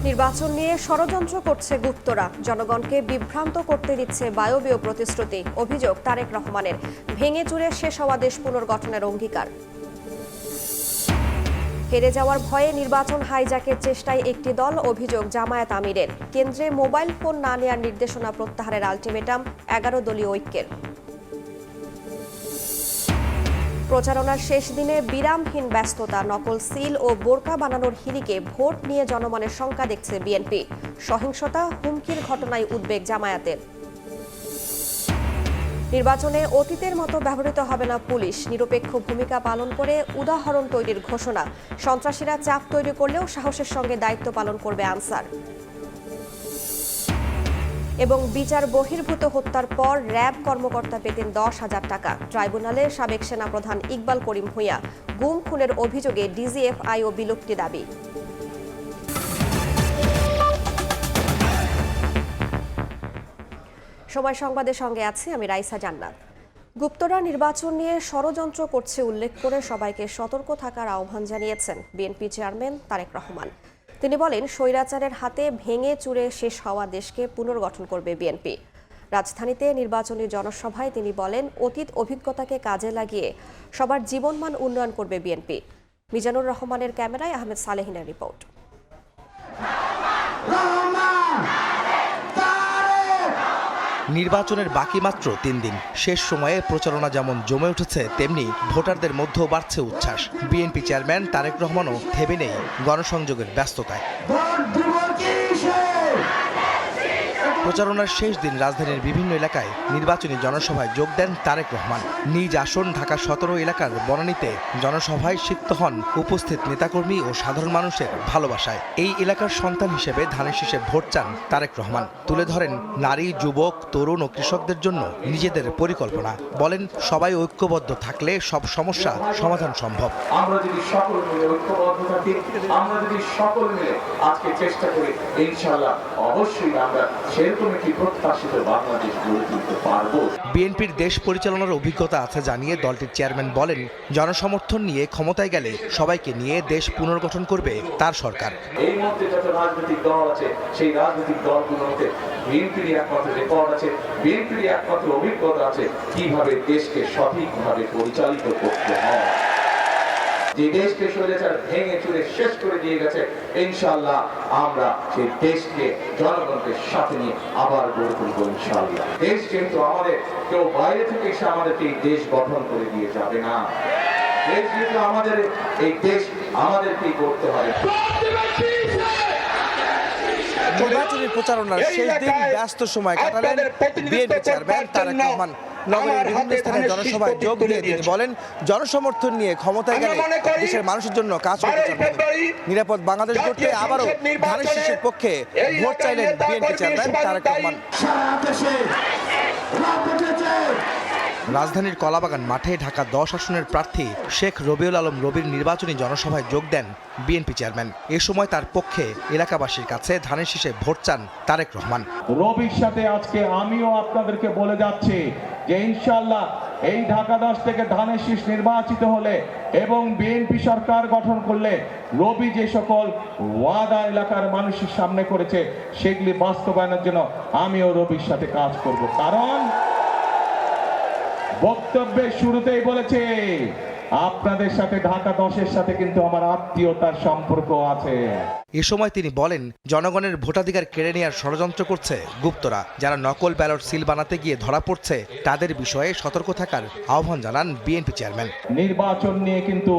নির্বাচন নিয়ে ষড়যন্ত্র করছে গুপ্তরা, জনগণকে বিভ্রান্ত করতে দিচ্ছে বায়বীয় প্রতিশ্রুতি। অভিযোগ তারেক রহমানের। ভেঙে চুরে শেষ হওয়া দেশ পুনর্গঠনের অঙ্গীকার। হেরে যাওয়ার ভয়ে নির্বাচন হাইজ্যাকের চেষ্টায় একটি দল, অভিযোগ জামায়াত আমিরের। কেন্দ্রে মোবাইল ফোন না নেওয়ার নির্দেশনা প্রত্যাহারের আলটিমেটাম 11 দলীয় ঐক্যের। প্রচারণার শেষ দিনে বিরামহীন ব্যস্ততা, নকল সিল ও বোরকা বানানোর হিড়িকে ভোট নিয়ে জনমনের শঙ্কা দেখছে বিএনপি। সহিংসতা, হুমকির ঘটনায় উদ্বেগ জামায়াতের। নির্বাচনে অতীতের মতো ব্যবহৃত হবে না পুলিশ, নিরপেক্ষ ভূমিকা পালন করে উদাহরণ তৈরির ঘোষণা। সন্ত্রাসীরা চাপ তৈরি করলেও সাহসের সঙ্গে দায়িত্ব পালন করবে আনসার। এবং বিচার বহির্ভূত হত্যার পর র্যাব কর্মকর্তা পেতেন 10,000 টাকা। ট্রাইব্যুনালে সাবেক সেনাপ্রধান ইকবাল করিম ভূঁইয়া। গুম খুনের অভিযোগে ডিজিএফআইও বিলুপ্তি দাবি। সময় সংবাদের সঙ্গে আছি আমি রাইসা জান্নাত। গুপ্তরা নির্বাচন নিয়ে ষড়যন্ত্র করছে উল্লেখ করে সবাইকে সতর্ক থাকার আহ্বান জানিয়েছেন বিএনপি চেয়ারম্যান তারেক রহমান। তিনি বলেন, স্বৈরাচারের হাতে ভেঙে চুরে শেষ হওয়া দেশকে পুনর্গঠন করবে বিএনপি। রাজধানীতে নির্বাচনী জনসভায় তিনি বলেন, অতীত অভিজ্ঞতাকে কাজে লাগিয়ে সবার জীবনমান উন্নয়ন করবে বিএনপি। মিজানুর রহমানের ক্যামেরায় আহমেদ সালেহিনের রিপোর্ট। নির্বাচনের বাকি মাত্র 3 দিন। শেষ সময়ে প্রচারণা যেমন জমে উঠেছে, তেমনি ভোটারদের মধ্যেও বাড়ছে উচ্ছ্বাস। বিএনপি চেয়ারম্যান তারেক রহমানও থেমে নেই গণসংযোগের ব্যস্ততায়। প্রচারণার শেষ দিন রাজধানীর বিভিন্ন এলাকায় নির্বাচনী জনসভায় যোগ দেন তারেক রহমান। নিজ আসন ঢাকা 17 এলাকার বনানীতে জনসভায় সিক্ত হন উপস্থিত নেতাকর্মী ও সাধারণ মানুষের ভালোবাসায়। এই এলাকার সন্তান হিসেবে ধানের শীষে ভোট চান তারেক রহমান। তুলে ধরেন নারী, যুবক, তরুণ ও কৃষকদের জন্য নিজেদের পরিকল্পনা। বলেন, সবাই ঐক্যবদ্ধ থাকলে সব সমস্যা সমাধান সম্ভব। আমরা যদি সকল মিলে ঐক্যবদ্ধ থাকি, আমরা যদি সকল মিলে আজকে চেষ্টা করি, ইনশাআল্লাহ অবশ্যই আমরা বিএনপির দেশ পরিচালনার অভিজ্ঞতা আছে জানিয়ে দলটির চেয়ারম্যান বলেন, জনসমর্থন নিয়ে ক্ষমতায় গেলে সবাইকে নিয়ে দেশ পুনর্গঠন করবে তার সরকার। এই মুহূর্তে যত রাজনৈতিক দল আছে, সেই রাজনৈতিক দলগুলোতে বিএনপির একমাত্র রেকর্ড আছে, বিএনপির একমাত্র অভিজ্ঞতা আছে কিভাবে দেশকে সঠিকভাবে পরিচালিত করতে হয়। যে দেশকে স্বৈরাচার ভেঙে চুরে শেষ করে দিয়ে গেছে, ইনশাআল্লাহ আমরা সেই দেশকে জনগণকে সাথে নিয়ে আবার গড়ে তুলব ইনশাআল্লাহ। দেশ কিন্তু আমাদের, কেউ বাইরে থেকে এসে আমাদেরকে এই দেশ গঠন করে দিয়ে যাবে না। দেশ কিন্তু আমাদের, এই দেশ আমাদেরকেই করতে হবে। নির্বাচনী প্রচারণার শেষ দিন ব্যস্ত সময় কাটালেন বিএনপি চেয়ারম্যান তারেক রহমান। নগরের বিভিন্ন স্থানে জনসভায় যোগ দিয়ে তিনি বলেন, জনসমর্থন নিয়ে ক্ষমতায় গেলে দেশের মানুষের জন্য কাজ করতে চান। নিরাপদ বাংলাদেশ গড়তে আবারও ধানের শীষের পক্ষে ভোট চাইলেন বিএনপি চেয়ারম্যান তারেক রহমান। রাজধানীর কলাবাগান মাঠে ঢাকা 10 আসনের প্রার্থী শেখ রবিউল আলম রবির নির্বাচনী জনসভায় যোগ দেন বিএনপি চেয়ারম্যান। এ সময় তার পক্ষে এলাকাবাসীর কাছে ধানের শীষে ভোট চান তারেক রহমান। রবির সাথে আজকে আমিও আপনাদেরকে বলে যাচ্ছি যে ইনশাআল্লাহ এই ঢাকা 10 থেকে ধানের শীষ নির্বাচিত হলে এবং বিএনপি সরকার গঠন করলে রবি যে সকল ওয়াদা এলাকার মানুষের সামনে করেছে সেগুলি বাস্তবায়নের জন্য আমিও রবির সাথে কাজ করব। কারণ বক্তব্যের শুরুতেই বলেছে, আপনাদের সাথে ঢাকা 10-এর সাথে কিন্তু আমার আত্মীয়তার সম্পর্ক আছে। এ সময় তিনি বলেন, জনগণের ভোটাধিকার কেড়ে নেওয়ার ষড়যন্ত্র করছে গুপ্তরা। যারা নকল ব্যালট সিল বানাতে গিয়ে ধরা পড়ছে তাদের বিষয়ে সতর্ক থাকার আহ্বান জানান বিএনপি চেয়ারম্যান। নির্বাচন নিয়ে কিন্তু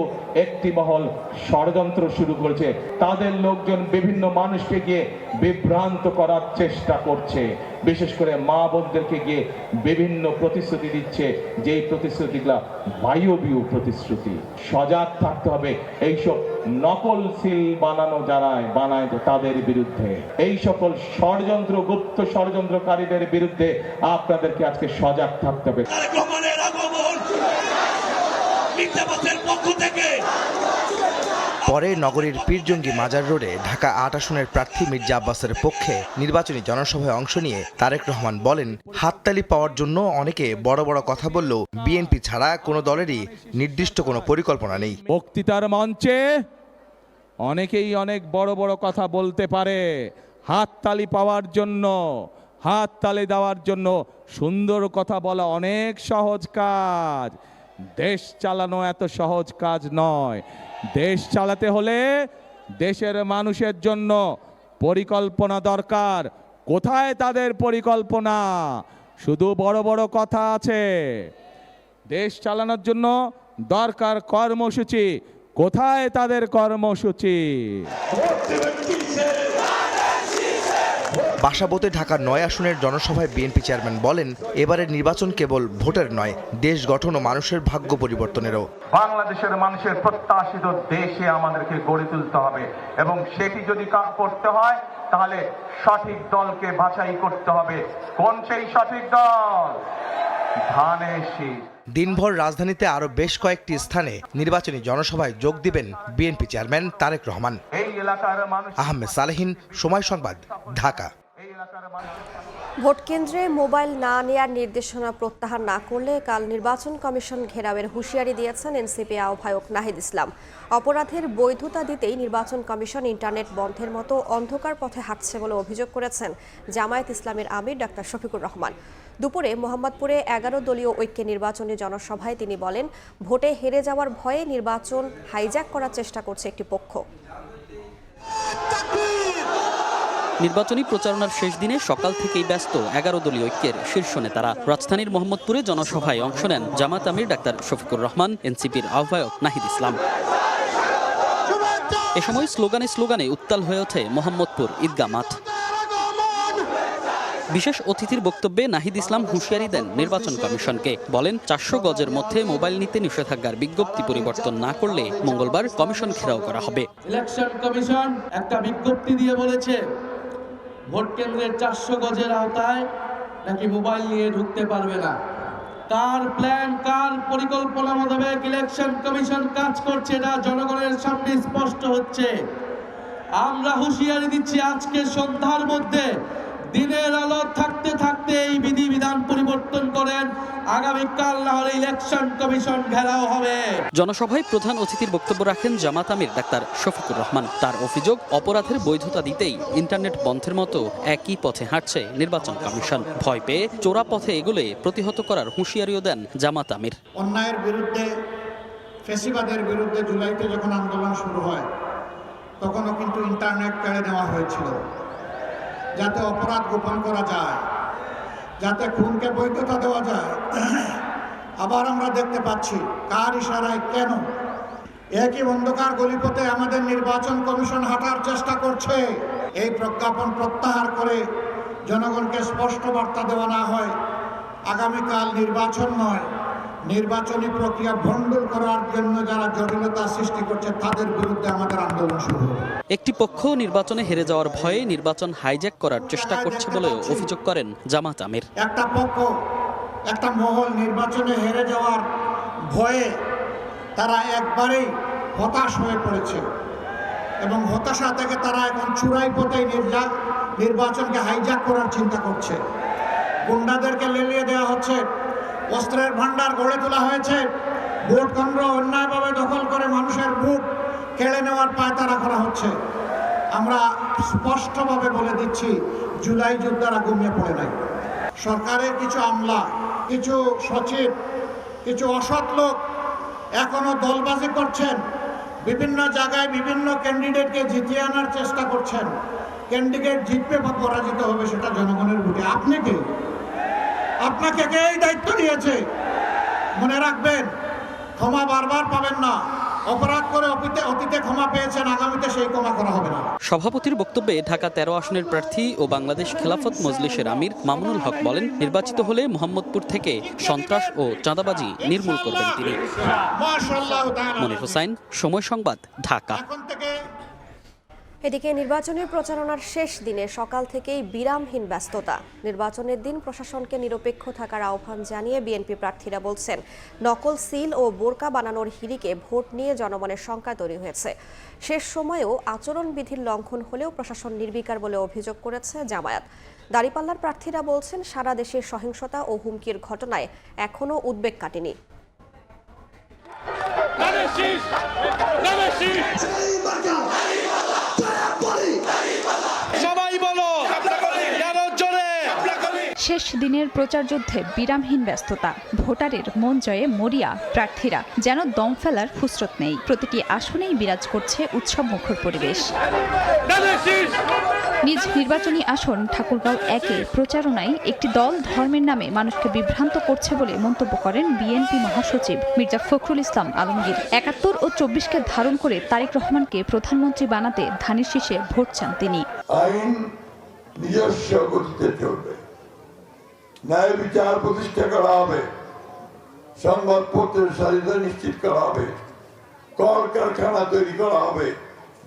একটি মহল ষড়যন্ত্র শুরু করেছে। তাদের লোকজন বিভিন্ন মানুষকে গিয়ে বিভ্রান্ত করার চেষ্টা করছে, বিশেষ করে মা বোনদেরকে গিয়ে বিভিন্ন প্রতিশ্রুতি দিচ্ছে, যেই প্রতিশ্রুতিগুলা বায়বীয় প্রতিশ্রুতি। সজাগ থাকতে হবে এইসব নকল সিল বানানো যারা বানায় তাদের বিরুদ্ধে, এই সকল ষড়যন্ত্র, গুপ্ত ষড়যন্ত্রকারীদের বিরুদ্ধে আপনাদেরকে আজকে সজাগ থাকতে হবে। পরে নগরীর পীরজঙ্গি মাজার রোডে ঢাকা 8 আসনের প্রার্থী মির্জা আব্বাসের পক্ষে নির্বাচনী জনসভায় অংশ নিয়ে তারেক রহমান বলেন, হাততালি পাওয়ার জন্য অনেকে বড় বড় কথা বললেও বিএনপি ছাড়া কোনো দলেরই নির্দিষ্ট কোনো পরিকল্পনা নেই। বক্তৃতার মঞ্চে অনেকেই অনেক বড় বড় কথা বলতে পারে, হাততালি পাওয়ার জন্য, হাততালি দেওয়ার জন্য। সুন্দর কথা বলা অনেক সহজ কাজ, দেশ চালানো এত সহজ কাজ নয়। দেশ চালাতে হলে দেশের মানুষের জন্য পরিকল্পনা দরকার। কোথায় তাদের পরিকল্পনা? শুধু বড় বড় কথা আছে। দেশ চালানোর জন্য দরকার কর্মসূচি। কোথায় তাদের কর্মসূচি? বাসাবোতে ঢাকার ৯ আসনের জনসভায় বিএনপি চেয়ারম্যান বলেন, এবারের নির্বাচন কেবল ভোটের নয়, দেশ গঠন ও মানুষের ভাগ্য পরিবর্তনেরও। বাংলাদেশের মানুষের প্রত্যাশিত দেশে আমাদেরকে গড়ে তুলতে হবে, এবং সেটি যদি করতে হয় তাহলে সঠিক দলকে বাছাই করতে হবে। কোন সেই সঠিক দল? ধানের শীষ। দিনভর রাজধানীতে আরো বেশ কয়েকটি স্থানে নির্বাচনী জনসভায় যোগ দিবেন বিএনপি চেয়ারম্যান তারেক রহমান। এই এলাকার মানুষ। আহমেদ সালেহীন, সময় সংবাদ, ঢাকা। ভোট কেন্দ্রে মোবাইল না নেয়ার নির্দেশনা প্রত্যাহার না করলে কাল নির্বাচন কমিশন ঘেরাওয়ের হুঁশিয়ারি দিয়েছেন এনসিপি আহ্বায়ক নাহিদ ইসলাম। অপরাধের বৈধতা দিতেই নির্বাচন কমিশন ইন্টারনেট বন্ধের মতো অন্ধকার পথে হাঁটছে বলে অভিযোগ করেছেন জামায়াত ইসলামের আমির ডাক্তার শফিকুর রহমান। দুপুরে মোহাম্মদপুরে 11 দলীয় ঐক্যে নির্বাচনী জনসভায় তিনি বলেন, ভোটে হেরে যাওয়ার ভয়ে নির্বাচন হাইজ্যাক করার চেষ্টা করছে একটি পক্ষ। নির্বাচনী প্রচারণার শেষ দিনে সকাল থেকেই ব্যস্ত 11 দলীয় ঐক্যের শীর্ষ নেতারা। রাজধানীর মোহাম্মদপুরে জনসভায় অংশ নেন জামাত আমির ডাক্তার শফিকুর রহমান, এনসিপির আহ্বায়ক নাহিদ ইসলাম। এ সময় স্লোগানে স্লোগানে উত্তাল হয়ে ওঠে মোহাম্মদপুর ঈদগাহ মাঠ। বিশেষ অতিথির বক্তব্যে নাহিদ ইসলাম হুঁশিয়ারি দেন নির্বাচন কমিশনকে। বলেন, 400 গজের মধ্যে মোবাইল নিতে নিষেধাজ্ঞার বিজ্ঞপ্তি পরিবর্তন না করলে মঙ্গলবার কমিশন ঘেরাও করা হবে। ইলেকশন কমিশন একটা বিজ্ঞপ্তি দিয়ে বলেছে, ভোট কেন্দ্রের 400 গজের আওতায় নাকি মোবাইল নিয়ে ঢুকতে পারবে না। কার প্ল্যান, কার পরিকল্পনা মোতাবেক ইলেকশন কমিশন কাজ করছে এটা জনগণের সামনে স্পষ্ট হচ্ছে। আমরা হুঁশিয়ারি দিচ্ছি, আজকে সন্ধ্যার মধ্যে দিনের আলো থাকতে থাকতে এই বিধিবিধান পরিবর্তন করেন, আগামীকাল না হলে ইলেকশন কমিশন ঘেরাও হবে। জনসভায় প্রধান অতিথির বক্তব্য রাখেন জামাত আমির ডাক্তার শফিকুর রহমান। তার অভিযোগ, অপরাধের বৈধতা দিতেই ইন্টারনেট বন্ধের মতো একই পথে হাঁটছে নির্বাচন কমিশন। ভয় পেয়ে চোরা পথে এগুলে প্রতিহত করার হুঁশিয়ারিও দেন জামাত আমির। অন্যায়ের বিরুদ্ধে, ফ্যাসিবাদের বিরুদ্ধে জুলাইতে যখন আন্দোলন শুরু হয় তখনও কিন্তু ইন্টারনেট কেড়ে নেওয়া হয়েছিল, যাতে অপরাধ গোপন করা যায়, যাতে খুনকে বৈধতা দেওয়া যায়। আবার আমরা দেখতে পাচ্ছি কার ইশারায় কেন একই অন্ধকার গলিপথে আমাদের নির্বাচন কমিশন হাঁটার চেষ্টা করছে। এই প্রজ্ঞাপন প্রত্যাহার করে জনগণকে স্পষ্ট বার্তা দেওয়া না হয় আগামীকাল নির্বাচন নয়, নির্বাচনী প্রক্রিয়া ভণ্ডুল করার জন্য যারা জটিলতা সৃষ্টি করছে তাদের বিরুদ্ধে আমাদের আন্দোলন শুরু হবে। একটি পক্ষ নির্বাচনে হেরে যাওয়ার ভয়ে নির্বাচন হাইজ্যাক করার চেষ্টা করছে বলেও অভিযোগ করেন জামাত আমির। একটা পক্ষ, একটা মহল নির্বাচনে হেরে যাওয়ার ভয়ে তারা একবারেই হতাশ হয়ে পড়েছে, এবং হতাশা থেকে তারা এখন চূড়াই পথে নির্বাচনকে হাইজ্যাক করার চিন্তা করছে। গুন্ডাদেরকে লেলিয়ে দেওয়া হচ্ছে, অস্ত্রের ভান্ডার গড়ে তোলা হয়েছে, ভোট কেন্দ্র অন্যায়ভাবে দখল করে মানুষের ভোট কেড়ে নেওয়ার পায়তারা করা হচ্ছে। আমরা স্পষ্টভাবে বলে দিচ্ছি, জুলাই যোদ্ধারা ঘুমিয়ে পড়ে নাই। সরকারের কিছু আমলা, কিছু সচিব, কিছু অসৎ লোক এখনো দলবাজি করছেন, বিভিন্ন জায়গায় বিভিন্ন ক্যান্ডিডেটকে জিতিয়ে আনার চেষ্টা করছেন। ক্যান্ডিডেট জিতবে বা পরাজিত হবে সেটা জনগণের ভোটে। আপনি কে? আপনাকে কে এই দায়িত্ব দিয়েছে? মনে রাখবেন, ক্ষমা বারবার পাবেন না। অপরাধ করে অতীতে ক্ষমা পেয়েছেন, আগামীতে সেই ক্ষমা করা হবে না। সভাপতির বক্তব্যে ঢাকা 13 আসনের প্রার্থী ও বাংলাদেশ খেলাফত মজলিসের আমির মামুনুল হক বলেন, নির্বাচিত হলে মোহাম্মদপুর থেকে সন্ত্রাস ও চাঁদাবাজি নির্মূল করবেন তিনি। মনির হোসাইন, সময় সংবাদ, ঢাকা। এদিকে নির্বাচনের প্রচারণার শেষ দিনে সকাল থেকেই বিরামহীন ব্যস্ততা। নির্বাচনের দিন প্রশাসনকে নিরপেক্ষ থাকার আহ্বান জানিয়ে বিএনপি প্রার্থীরা বলছেন, নকল সিল ও বোরকা বানানোর হিড়িকে ভোট নিয়ে জনমনের শঙ্কা তৈরি হয়েছে। শেষ সময়েও আচরণবিধির লঙ্ঘন হলেও প্রশাসন নির্বিকার বলে অভিযোগ করেছে জামায়াত। দাঁড়িপাল্লার প্রার্থীরা বলছেন, সারা দেশে সহিংসতা ও হুমকির ঘটনায় এখনও উদ্বেগ কাটেনি। শেষ দিনের প্রচার যুদ্ধে বিরামহীন ব্যস্ততা, ভোটারের মন জয়ে মরিয়া প্রার্থীরা, যেন দম ফেলার ফুসরত নেই। প্রতিটি আসনেই বিরাজ করছে উৎসবমুখর পরিবেশ। নিজ নির্বাচনী আসন ঠাকুরগাঁও 1-এ প্রচারণায় একটি দল ধর্মের নামে মানুষকে বিভ্রান্ত করছে বলে মন্তব্য করেন বিএনপি মহাসচিব মির্জা ফখরুল ইসলাম আলমগীর। 71 ও 24-কে ধারণ করে তারেক রহমানকে প্রধানমন্ত্রী বানাতে ধানের শীষে ভোট চান তিনি। আইন নিজস্ব গতিতে চলবে, ন্যায় বিচার প্রতিষ্ঠা করা হবে, সংবাদপত্রের স্বাধীনতা নিশ্চিত করা হবে, কলকারখানা তৈরি করা হবে,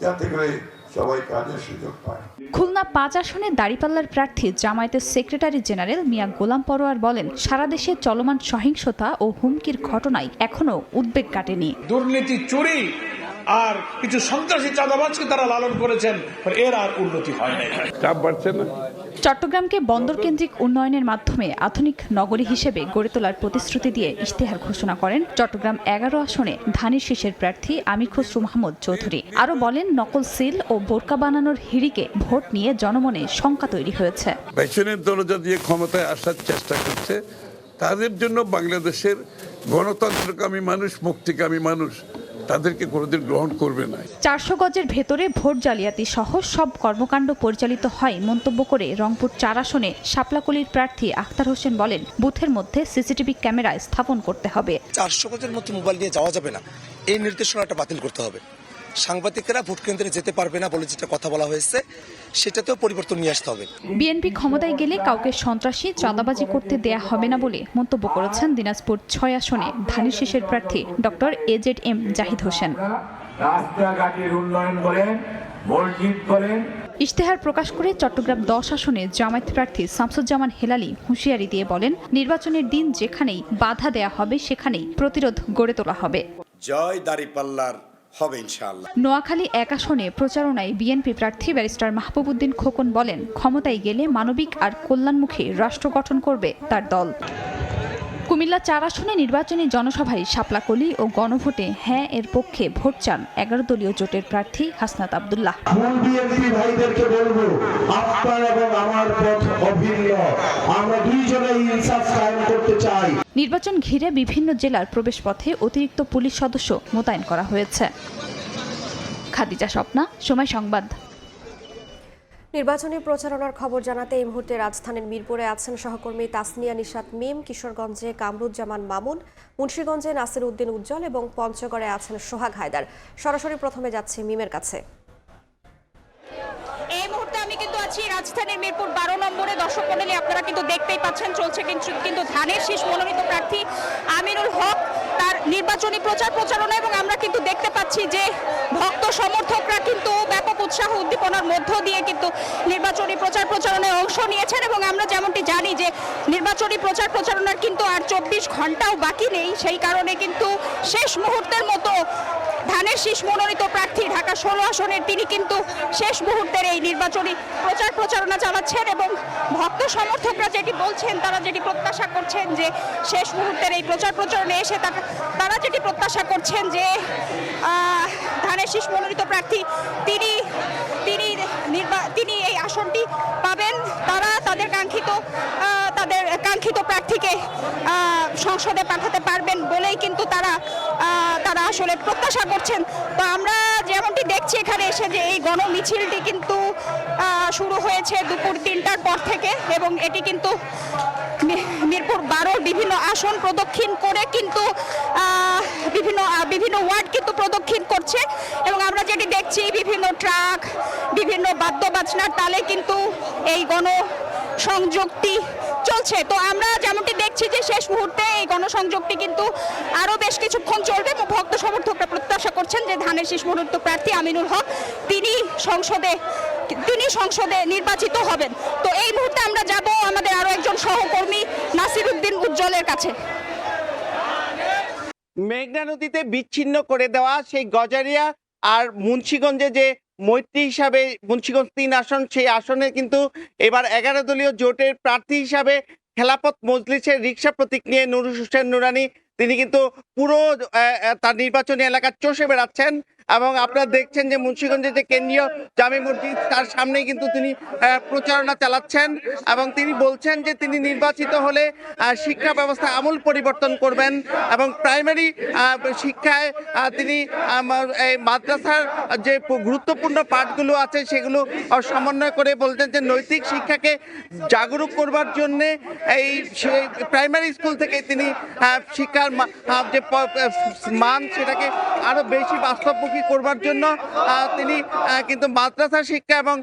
যাতে করে সবাই কাজের সুযোগ পায়। খুলনা 5 আসনে দাঁড়িপাল্লার প্রার্থী জামায়াতের সেক্রেটারি জেনারেল মিয়া গোলাম পরোয়ার বলেন, সারা দেশে চলমান সহিংসতা ও হুমকির ঘটনায় এখনো উদ্বেগ কাটেনি। দুর্নীতি, চুরি আর কিছু সন্ত্রাসী চাঁদাবাজকে তারা লালন করেছেন, এর আর উন্নতি হয় নাই। চাপ বাড়ছে না। চট্টগ্রামকে বন্দর কেন্দ্রিক উন্নয়নের মাধ্যমে আধুনিক নগরী হিসেবে গড়ে তোলার প্রতিশ্রুতি দিয়ে ইশতেহার ঘোষণা করেন চট্টগ্রাম 11 আসনে ধানের শীষের প্রার্থী আমির খসরু মাহমুদ চৌধুরী। আরও বলেন, নকল সিল ও বোরকা বানানোর হিড়িকে ভোট নিয়ে জনমনে শঙ্কা তৈরি হয়েছে। পেছনের দরজা দিয়ে ক্ষমতায় আসার চেষ্টা করছে, তাদের জন্য বাংলাদেশের গণতন্ত্রকামী মানুষ, মুক্তিকামী মানুষ তাদেরকে কোনোদিন গ্রহণ করবে না। 400 গজের ভেতরে ভোট জালিয়াতি সহ সব কর্মকাণ্ড পরিচালিত হয় মন্তব্য করে রংপুর 4 আসনে শাপলাকলির প্রার্থী আখতার হোসেন বলেন, বুথের মধ্যে সিসিটিভি ক্যামেরা স্থাপন করতে হবে। 400 গজের মধ্যে মোবাইল নিয়ে যাওয়া যাবে না, এই নির্দেশনাটা বাতিল করতে হবে। সাংবাদিকেরা ভোট কেন্দ্রে যেতে পারবে না বলে যেটা কথা বলা হয়েছে, সেটাতেও পরিবর্তন নিয়ে আসতে হবে। বিএনপি ক্ষমতায় গেলে কাউকে সন্ত্রাসী, চাঁদাবাজি করতে দেয়া হবে না বলে মন্তব্য করেছেন দিনাজপুর 6 আসনে ধানের শীষের প্রার্থী ডক্টর AZM জাহিদ হোসেন। রাস্তাঘাটের উন্নয়ন করেন, মসজিদ করেন। ইশতেহার প্রকাশ করে চট্টগ্রাম 10 আসনে জামায়াত প্রার্থী শামসুজ্জামান হেলালি হুঁশিয়ারি দিয়ে বলেন, নির্বাচনের দিন যেখানেই বাধা দেয়া হবে সেখানেই প্রতিরোধ গড়ে তোলা হবে। জয় দাঁড়িপাল্লার হবে ইনশাআল্লাহ। নোয়াখালী 1 আসনে প্রচারণায় বিএনপি প্রার্থী ব্যারিস্টার মাহবুব উদ্দিন খোকন বলেন, ক্ষমতায় গেলে মানবিক আর কল্যাণমুখী রাষ্ট্র গঠন করবে তার দল। কুমিল্লা 4 আসনে নির্বাচনী জনসভায় শাপলাকলি ও গণভোটে হ্যাঁ এর পক্ষে ভোট চান 11 দলীয় জোটের প্রার্থী হাসনাত আব্দুল্লাহ। বিএনপি ভাইদেরকে বলবো, আপনার এবং আমার পথ অভিন্ন, আমরা দুইজনেই ইনসাফ কায়েম করতে চাই। নির্বাচন ঘিরে বিভিন্ন জেলার প্রবেশপথে অতিরিক্ত পুলিশ সদস্য মোতায়েন করা হয়েছে। খাদিজা স্বপ্না, সময় সংবাদ। নির্বাচনী প্রচারণার খবর জানাতে এই মুহূর্তে রাজধানীর মিরপুরে আছেন সহকর্মী তাসনিয়া নিশাত মিম, কিশোরগঞ্জে কামরুজ্জামান মামুন, মুন্সিগঞ্জে নাসির উদ্দিন উজ্জ্বল এবং পঞ্চগড়ে আছেন সোহাগ হায়দার। সরাসরি প্রথমে যাচ্ছে মিমের কাছে। এই মুহূর্তে আমি কিন্তু আছি রাজধানীর মিরপুর 12 নম্বরে। দর্শক মণ্ডলী, আপনারা কিন্তু দেখতেই পাচ্ছেন, চলছে কিন্তু ধানের শীষ মনোনীত প্রার্থী আমিনুল হক তার নির্বাচনী প্রচারণা, এবং আমরা কিন্তু দেখতে পাচ্ছি যে ভক্ত সমর্থকরা কিন্তু ব্যাপক উৎসাহ উদ্দীপনার মধ্য দিয়ে কিন্তু নির্বাচনী প্রচারণায় অংশ নিয়েছেন। এবং আমরা যেমনটি জানি যে নির্বাচনী প্রচারণার কিন্তু আর 24 ঘন্টাও বাকি নেই, সেই কারণে কিন্তু শেষ মুহূর্তের মতো ধানের শীষ মনোনীত প্রার্থী ঢাকা 16 আসনের তিনি কিন্তু শেষ মুহূর্তের এই নির্বাচনী প্রচারণা চালাচ্ছেন। এবং ভক্ত সমর্থকরা যেটি বলছেন, তারা যেটি প্রত্যাশা করছেন যে শেষ মুহূর্তের এই প্রচারণায় এসে তারা যেটি প্রত্যাশা করছেন যে ধানের শীষ মনোনীত প্রার্থী তিনি এই আসনটি পাবেন, তারা তাদের কাঙ্ক্ষিত প্রার্থীকে সংসদে পাঠাতে পারবেন বলেই কিন্তু তারা আসলে প্রত্যাশা করছেন। তো আমরা যেমনটি দেখছি এখানে এসে যে এই গণমিছিলটি কিন্তু শুরু হয়েছে দুপুর 3টার পর থেকে, এবং এটি কিন্তু মিরপুর 12 বিভিন্ন আসন প্রদক্ষিণ করে কিন্তু বিভিন্ন ওয়ার্ড কিন্তু প্রদক্ষিণ করছে। এবং আমরা যেটি দেখছি বিভিন্ন ট্রাক, বিভিন্ন বাদ্যবাজনার তালে কিন্তু এই গণসংযোগটি চলছে। তো আমরা যেমনটি দেখছি যে শেষ মুহূর্তে এই গণসংযোগটি কিন্তু আরো বেশ কিছুক্ষণ চলবে। ভক্ত সমর্থকরা প্রত্যাশা করছেন যে ধানের শীষ মনোনীত প্রার্থী আমিনুল হক তিনি সংসদে নির্বাচিত হবেন। তো এই মুহূর্তে আমরা যাব আমাদের আরো একজন সহকর্মী নাসির উদ্দিন উজ্জ্বলের কাছে। মেঘনা নদীতে বিচ্ছিন্ন করে দেওয়া সেই গজারিয়া আর মুন্সিগঞ্জে যে মৈত্রী হিসাবে মুন্সিগঞ্জ 3 আসন, সেই আসনে কিন্তু এবার 11 দলীয় জোটের প্রার্থী হিসাবে খেলাফত মজলিসের রিকশা প্রতীক নিয়ে নুরুল হোসেন নুরানি তিনি কিন্তু পুরো তার নির্বাচনী এলাকা চষে বেড়াচ্ছেন। এবং আপনারা দেখছেন যে মুন্সিগঞ্জের যে কেন্দ্রীয় জামে মসজিদ তার সামনেই কিন্তু তিনি প্রচারণা চালাচ্ছেন এবং তিনি বলছেন যে তিনি নির্বাচিত হলে শিক্ষা ব্যবস্থা আমূল পরিবর্তন করবেন এবং প্রাইমারি শিক্ষায় তিনি এই মাদ্রাসার যে গুরুত্বপূর্ণ পাঠগুলো আছে সেগুলো সমন্বয় করে বলতেন যে নৈতিক শিক্ষাকে জাগরুক করবার জন্যে এই প্রাইমারি স্কুল থেকে তিনি শিক্ষার যে মান সেটাকে আরও বেশি বাস্তবমুখী করবার জন্য তিনি কিন্তু মাদ্রাসা শিক্ষা এবং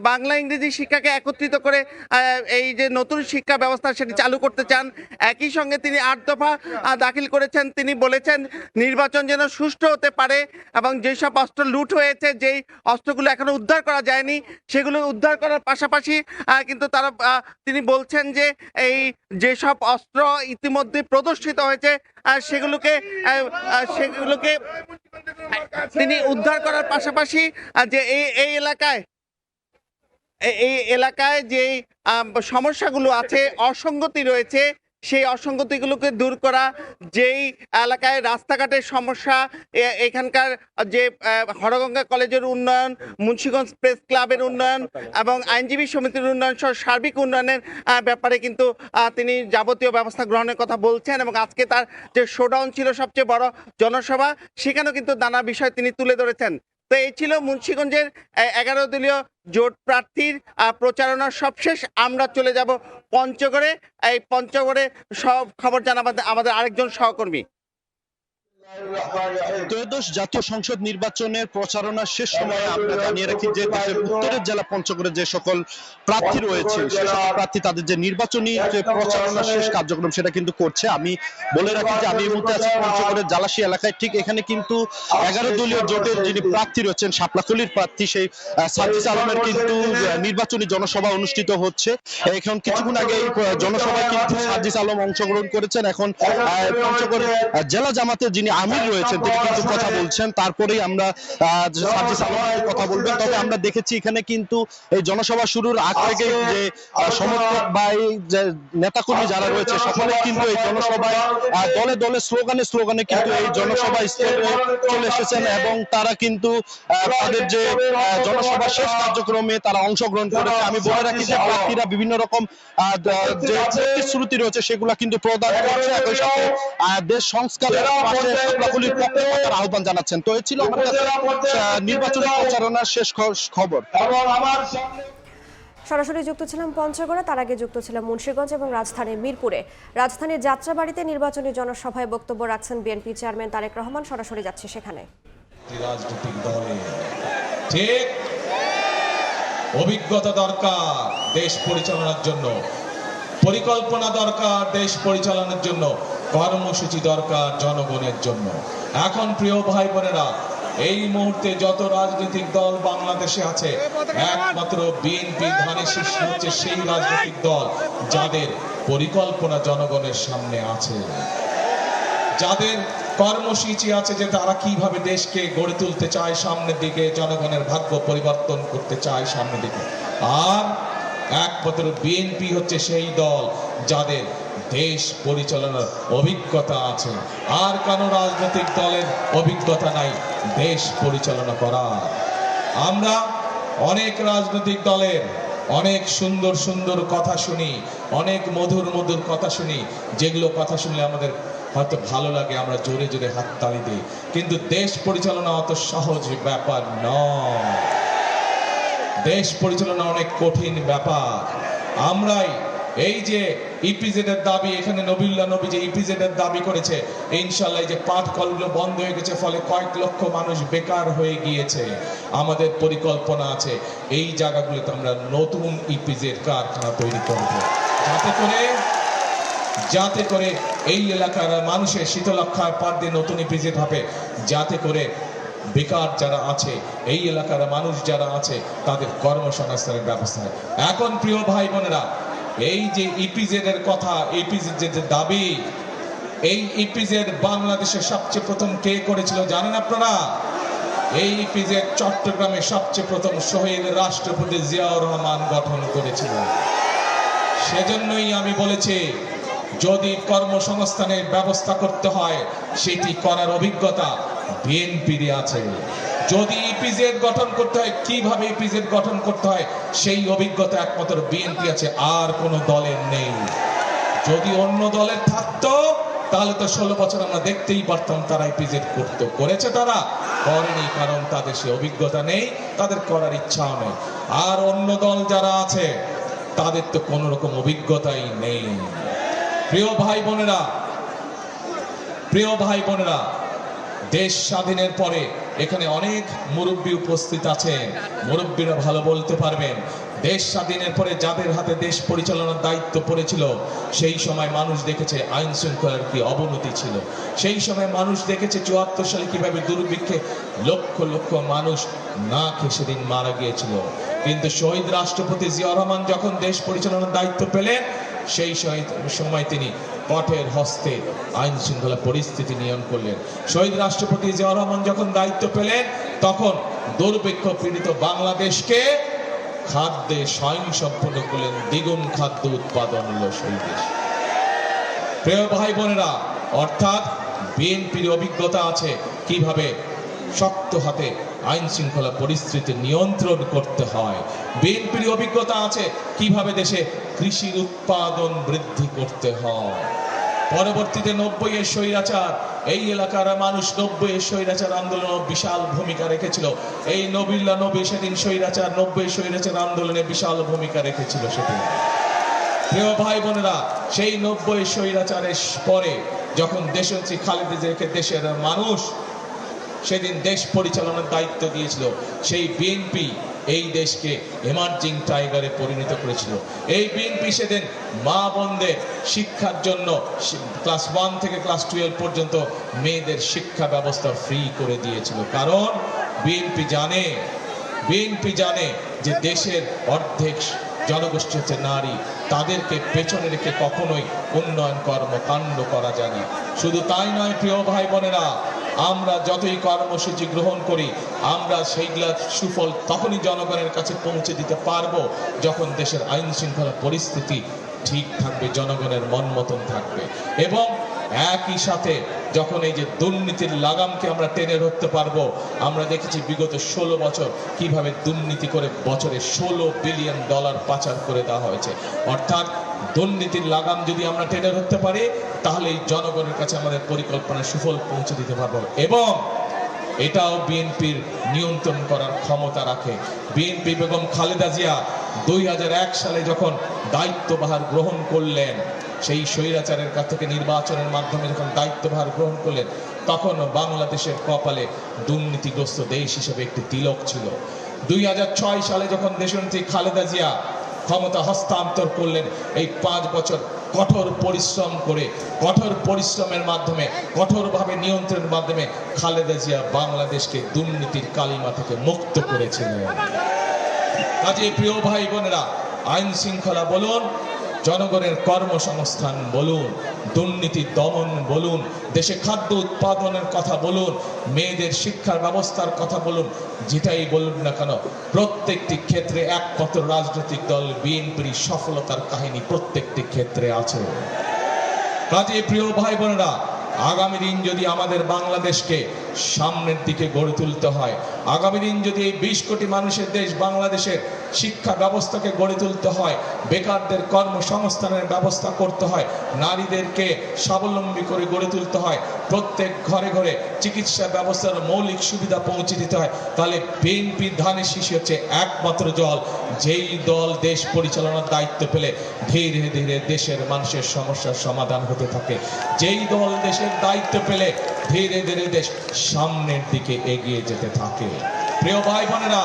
বাংলা ইংরেজি শিক্ষাকে একত্রিত করে এই যে নতুন শিক্ষা ব্যবস্থা সেটি চালু করতে চান। একই সঙ্গে তিনি 8 দফা দাখিল করেছেন। তিনি বলেছেন নির্বাচন যেন সুষ্ঠু হতে পারে এবং যেসব অস্ত্র লুট হয়েছে, যেই অস্ত্রগুলো এখনো উদ্ধার করা যায়নি সেগুলো উদ্ধার করার পাশাপাশি কিন্তু তিনি বলছেন যে এই যেসব অস্ত্র ইতিমধ্যে প্রদর্শিত হয়েছে সেগুলোকে তিনি উদ্ধার করার পাশাপাশি যে এই এলাকায় যে সমস্যাগুলো আছে, অসঙ্গতি রয়েছে, সেই অসঙ্গতিগুলোকে দূর করা, যেই এলাকায় রাস্তাঘাটের সমস্যা, এখানকার যে হরগঙ্গা কলেজের উন্নয়ন, মুন্সিগঞ্জ প্রেস ক্লাবের উন্নয়ন এবং আইনজীবী সমিতির উন্নয়ন সহ সার্বিক উন্নয়নের ব্যাপারে কিন্তু তিনি যাবতীয় ব্যবস্থা গ্রহণের কথা বলছেন। এবং আজকে তার যে শোডাউন ছিল সবচেয়ে বড় জনসভা, সেখানেও কিন্তু নানা বিষয় তিনি তুলে ধরেছেন। তো এই ছিল মুন্সিগঞ্জের 11 দলীয় জোট প্রার্থীর প্রচারণার সবশেষ। আমরা চলে যাব পঞ্চগড়ে। এই পঞ্চগড়ে সব খবর জানাবেন আমাদের আরেকজন সহকর্মী। ত্রয়োদশ জাতীয় সংসদ নির্বাচনের প্রচারণার শেষ সময়ে আমরা জানিয়ে রাখি যে দেশের উত্তরের জেলা পঞ্চগড়ে যে সকল প্রার্থী রয়েছে সে সকল প্রার্থী তাদের যে নির্বাচনী যে প্রচারণার শেষ কার্যক্রম সেটা কিন্তু করছে। আমি বলে রাখি যে আমি এই মুহূর্তে আছি পঞ্চগড়ের জালাশী এলাকায়। ঠিক এখানে কিন্তু 11 দলীয় জোটের যিনি প্রার্থী রয়েছেন, শাপলাখলির প্রার্থী সেই সার্জিস আলমের কিন্তু নির্বাচনী জনসভা অনুষ্ঠিত হচ্ছে। এখন কিছুক্ষণ আগে এই জনসভায় কিন্তু সার্জিস আলম অংশগ্রহণ করেছেন। এখন পঞ্চগড় জেলা জামাতের যিনি আমির রয়েছেন তিনি কিন্তু কথা বলছেন, তারপরেই আমরা সার্জিস আলমের কথা বলবেন। তবে আমরা দেখেছি এখানে কিন্তু এই জনসভা শুরুর আগ থেকে যে সমর্থক বা এই যে নেতাকর্মী যারা রয়েছে সকলে কিন্তু এই জনসভায় দলে দলে স্লোগানে কিন্তু এই জনসভা স্থলে চলে এসেছেন এবং তারা কিন্তু তাদের যে জনসভা শেষ কার্যক্রমে তারা অংশগ্রহণ করেছে। আমি বলে রাখি যে প্রার্থীরা বিভিন্ন রকম যে প্রতিশ্রুতি রয়েছে সেগুলা কিন্তু প্রদান করছে, একই সাথে দেশ সংস্কারের পাশে শাপলাখলির পক্ষে তারা আহ্বান জানাচ্ছেন। তো এই ছিল আমার কাছে নির্বাচনী প্রচারণার শেষ খবর। সরাসরি যুক্ত ছিলাম পঞ্চগড়ে, তার আগে যুক্ত ছিলাম মুন্সিগঞ্জ এবং রাজধানীর মিরপুরে। রাজধানীর যাত্রাবাড়িতে নির্বাচনী জনসভায় বক্তব্য রাখছেন বিএনপি চেয়ারম্যান তারেক রহমান। সরাসরি যাচ্ছে সেখানে। রাজনৈতিক দলে ঠিক অভিজ্ঞতা দরকার দেশ পরিচালনার জন্য, পরিকল্পনা দরকার দেশ পরিচালনার জন্য, কর্মসূচি দরকার জনগণের জন্য। এখন প্রিয় ভাই বোনেরা, এই মুহূর্তে যত রাজনৈতিক দল বাংলাদেশে আছে একমাত্র বিএনপি ধানের শীর্ষ হচ্ছে সেই রাজনৈতিক দল যাদের পরিকল্পনা জনগণের সামনে আছে, যাদের কর্মসূচি আছে যে তারা কিভাবে দেশকে গড়ে তুলতে চায় সামনের দিকে, জনগণের ভাগ্য পরিবর্তন করতে চায় সামনের দিকে। আর একমাত্র বিএনপি হচ্ছে সেই দল যাদের দেশ পরিচালনার অভিজ্ঞতা আছে। আর কোনো রাজনৈতিক দলের অভিজ্ঞতা নাই দেশ পরিচালনা করার। আমরা অনেক রাজনৈতিক দলের অনেক সুন্দর সুন্দর কথা শুনি, অনেক মধুর মধুর কথা শুনি, যেগুলো কথা শুনলে আমাদের হয়তো ভালো লাগে, আমরা জোরে জোরে হাততালি দিই, কিন্তু দেশ পরিচালনা অত সহজ ব্যাপার নয়। দেশ পরিচালনা অনেক কঠিন ব্যাপার। আমরাই এই যে ইপিজেড এর দাবি, এখানে নবিউল্লাহ নবী যে ইপিজেড এর দাবি করেছে, ইনশাআল্লাহ যে পাট কলগুলো বন্ধ হয়ে গেছে, ফলে কয়েক লক্ষ মানুষ বেকার হয়ে গিয়েছে। আমাদের পরিকল্পনা আছে এই জায়গাগুলোতে আমরা নতুন ইপিজেড কারখানা তৈরি করব, যাতে করে এই এলাকার মানুষের শীতলক্ষার পার দিয়ে নতুন ইপিজেড হবে, যাতে করে বেকার যারা আছে এই এলাকার মানুষ যারা আছে তাদের কর্মসংস্থানের ব্যবস্থা। এখন প্রিয় ভাই বোনেরা, এই যে ইপিজেড এর কথা, ইপিজেড যে দাবি, এই ইপিজেড বাংলাদেশের সবচেয়ে প্রথম কে করেছিল জানেন আপনারা? এই ইপিজেড চট্টগ্রামে সবচেয়ে প্রথম শহীদ রাষ্ট্রপতি জিয়াউর রহমান গঠন করেছিল। সেজন্যই আমি বলেছি যদি কর্মসংস্থানের ব্যবস্থা করতে হয় সেটি করার অভিজ্ঞতা বিএনপির আছে। যদি ইপিজেড গঠন করতে হয়, কিভাবে ইপিজেড গঠন করতে হয় সেই অভিজ্ঞতা একমাত্র বিএনপি আছে, আর কোনো দলের নেই। যদি অন্য দলের থাকতো তাহলে তো 16 বছর আমরা দেখতেই পারতাম তারা ইপিজেড করেছে, তারা করেনি, কারণ তাদের সে অভিজ্ঞতা নেই, তাদের করার ইচ্ছাও নেই। আর অন্য দল যারা আছে তাদের তো কোনো রকম অভিজ্ঞতাই নেই। প্রিয় ভাই বোনেরা, দেশ স্বাধীনের পরে এখানে অনেক মুরব্বী উপস্থিত আছেন, মুরব্বীরা ভালো বলতে পারবেন। দেশ স্বাধীনের পরে যাদের হাতে দেশ পরিচালনার দায়িত্ব পড়েছিল, সেই সময় মানুষ দেখেছে আইন শৃঙ্খলার কি অবনতি ছিল। সেই সময় মানুষ দেখেছে 74 সালে কিভাবে দুর্ভিক্ষে লক্ষ লক্ষ মানুষ না খেয়ে সেদিন মারা গিয়েছিল। কিন্তু শহীদ রাষ্ট্রপতি জিয়াউর রহমান যখন দেশ পরিচালনার দায়িত্ব পেলেন, সেই সময় তিনি কঠোর হস্তে আইন শৃঙ্খলা পরিস্থিতি নিয়ন্ত্রণ করলেন। শহীদ রাষ্ট্রপতি জিয়াউর রহমান যখন দায়িত্ব পেলেন, তখন দুর্ভিক্ষ পীড়িত বাংলাদেশকে খাদ্যে স্বয়ংসম্পূর্ণ করলেন, দ্বিগুণ খাদ্য উৎপাদন হলো সেই দেশ। প্রিয় ভাই বোনেরা, অর্থাৎ বিএনপির অভিজ্ঞতা আছে কিভাবে শক্ত হাতে আইন শৃঙ্খলা পরিস্থিতি নিয়ন্ত্রণ করতে হয়। বিএনপির অভিজ্ঞতা আছে কিভাবে দেশে কৃষির উৎপাদন বৃদ্ধি করতে হয়। পরবর্তীতে 90-এর স্বৈরাচার, এই এলাকার মানুষ 90-এর স্বৈরাচার আন্দোলনে বিশাল ভূমিকা রেখেছিল। এই নবী সেদিন স্বৈরাচার 90-এর স্বৈরাচার আন্দোলনে বিশাল ভূমিকা রেখেছিল সেদিন। প্রিয় ভাই বোনেরা, সেই 90-এর স্বৈরাচারের পরে যখন দেশনেত্রী খালেদা জিয়াকে দেশের মানুষ সেদিন দেশ পরিচালনার দায়িত্ব দিয়েছিল, সেই বিএনপি এই দেশকে এমার্জিং টাইগারে পরিণত করেছিল। এই বিএনপি সেদিন মা বোনদের শিক্ষার জন্য ক্লাস 1 থেকে ক্লাস 12 পর্যন্ত মেয়েদের শিক্ষা ব্যবস্থা ফ্রি করে দিয়েছিল। কারণ বিএনপি জানে যে দেশের অর্ধেক জনগোষ্ঠী হচ্ছে নারী, তাদেরকে পেছনে রেখে কখনোই উন্নয়ন কর্মকাণ্ড করা যায় না। শুধু তাই নয় প্রিয় ভাই বোনেরা, আমরা যতই কর্মসূচি গ্রহণ করি, আমরা সেইগুলার সুফল তখনই জনগণের কাছে পৌঁছে দিতে পারবো যখন দেশের আইন শৃঙ্খলা পরিস্থিতি ঠিক থাকবে, জনগণের মন মতন থাকবে। এবং একই সাথে যখন এই যে দুর্নীতির লাগামকে আমরা টেনে ধরতে পারবো। আমরা দেখেছি বিগত 16 বছর কিভাবে দুর্নীতি করে বছরে $16 বিলিয়ন পাচার করে দেওয়া হয়েছে। অর্থাৎ দুর্নীতির লাগাম যদি আমরা টেনে ধরতে পারি, তাহলে এই জনগণের কাছে আমাদের পরিকল্পনার সুফল পৌঁছে দিতে পারবো। এবং এটাও বিএনপির নিয়ন্ত্রণ করার ক্ষমতা রাখে। বিএনপি বেগম খালেদা জিয়া 2001 সালে যখন দায়িত্বভার গ্রহণ করলেন, সেই স্বৈরাচারের কাছ থেকে নির্বাচনের মাধ্যমে যখন দায়িত্বভার গ্রহণ করলেন, তখন বাংলাদেশের কপালে দুর্নীতিগ্রস্ত দেশ হিসেবে একটি তিলক ছিল। 2006 সালে যখন দেশনেত্রী খালেদা জিয়া ক্ষমতা হস্তান্তর করলেন, এই 5 বছর কঠোর পরিশ্রমের মাধ্যমে, কঠোরভাবে নিয়ন্ত্রণের মাধ্যমে খালেদা জিয়া বাংলাদেশকে দুর্নীতির কালিমা থেকে মুক্ত করেছিলেন। কাজেই প্রিয় ভাই বোনেরা, আইন শৃঙ্খলা বলুন, জনগণের কর্মসংস্থান বলুন, দুর্নীতি দমন বলুন, দেশে খাদ্য উৎপাদনের কথা বলুন, মেয়েদের শিক্ষার ব্যবস্থার কথা বলুন, যেটাই বলুন না কেন, প্রত্যেকটি ক্ষেত্রে একমাত্র রাজনৈতিক দল বিএনপির সফলতার কাহিনী প্রত্যেকটি ক্ষেত্রে আছে। কাজেই প্রিয় ভাই বোনেরা, আগামী দিন যদি আমাদের বাংলাদেশকে সামনের দিকে গড়ে তুলতে হয়, আগামী দিন যদি এই 20 কোটি মানুষের দেশ বাংলাদেশের শিক্ষা ব্যবস্থাকে গড়ে তুলতে হয়, বেকারদের কর্মসংস্থানের ব্যবস্থা করতে হয়, নারীদেরকে স্বাবলম্বী করে গড়ে তুলতে হয়, প্রত্যেক ঘরে ঘরে চিকিৎসা ব্যবস্থার মৌলিক সুবিধা পৌঁছে দিতে হয়, তাহলে বিএনপির ধানের শীষে হচ্ছে একমাত্র দল, যেই দল দেশ পরিচালনার দায়িত্ব পেলে ধীরে ধীরে দেশের মানুষের সমস্যার সমাধান হতে থাকে। যেই দল দেশের দায়িত্ব পেলে ধীরে ধীরে দেশ সামনের দিকে এগিয়ে যেতে থাকে। প্রিয় ভাই বোনেরা,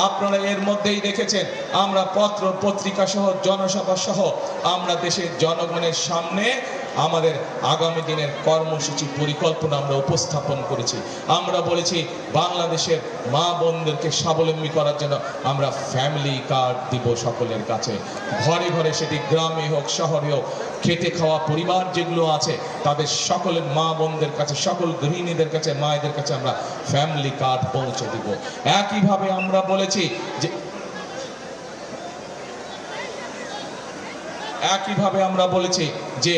আপনারা এর মধ্যেই দেখেছেন আমরা পত্র পত্রিকা সহ জনসভা সহ আমরা দেশের জনগণের সামনে আমাদের আগামী দিনের কর্মসূচি পরিকল্পনা আমরা উপস্থাপন করেছি। আমরা বলেছি বাংলাদেশের মা বোনদেরকে স্বাবলম্বী করার জন্য আমরা ফ্যামিলি কার্ড দিব সকলের কাছে, ঘরে ঘরে, সেটি গ্রামে হোক শহরে হোক, খেটে খাওয়া পরিবার যেগুলো আছে তাদের সকলের মা বোনদের কাছে, সকল গৃহিণীদের কাছে, মায়েদের কাছে আমরা ফ্যামিলি কার্ড পৌঁছে দিব। একইভাবে আমরা বলেছি যে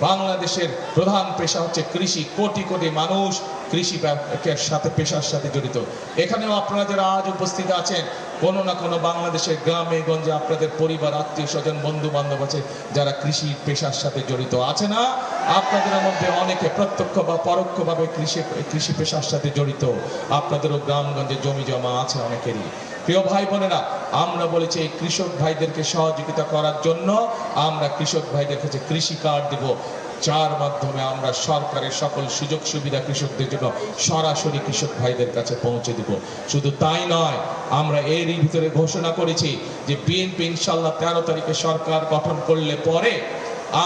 বাংলাদেশের প্রধান পেশা হচ্ছে কৃষি। কোটি কোটি মানুষ কৃষি সাথে পেশার সাথে জড়িত। এখানেও আপনারা যারা আজ উপস্থিত আছেন, কোনো না কোনো বাংলাদেশের গ্রামে গঞ্জে আপনাদের পরিবার, আত্মীয় স্বজন, বন্ধু বান্ধব আছে যারা কৃষি পেশার সাথে জড়িত আছে না? আপনাদের মধ্যে অনেকে প্রত্যক্ষ বা পরোক্ষভাবে কৃষি পেশার সাথে জড়িত। আপনাদেরও গ্রামগঞ্জে জমি জমা আছে অনেকেরই। প্রিয় ভাই বোনেরা, আমরা বলেছি এই কৃষক ভাইদেরকে সহযোগিতা করার জন্য আমরা কৃষক ভাইদের কাছে কৃষি কার্ড দিব, যার মাধ্যমে আমরা সরকারের সকল সুযোগ সুবিধা কৃষকদের জন্য সরাসরি কৃষক ভাইদের কাছে পৌঁছে দিব। শুধু তাই নয়, আমরা এরই ভিতরে ঘোষণা করেছি যে বিএনপি ইনশাল্লাহ 13 তারিখে সরকার গঠন করলে পরে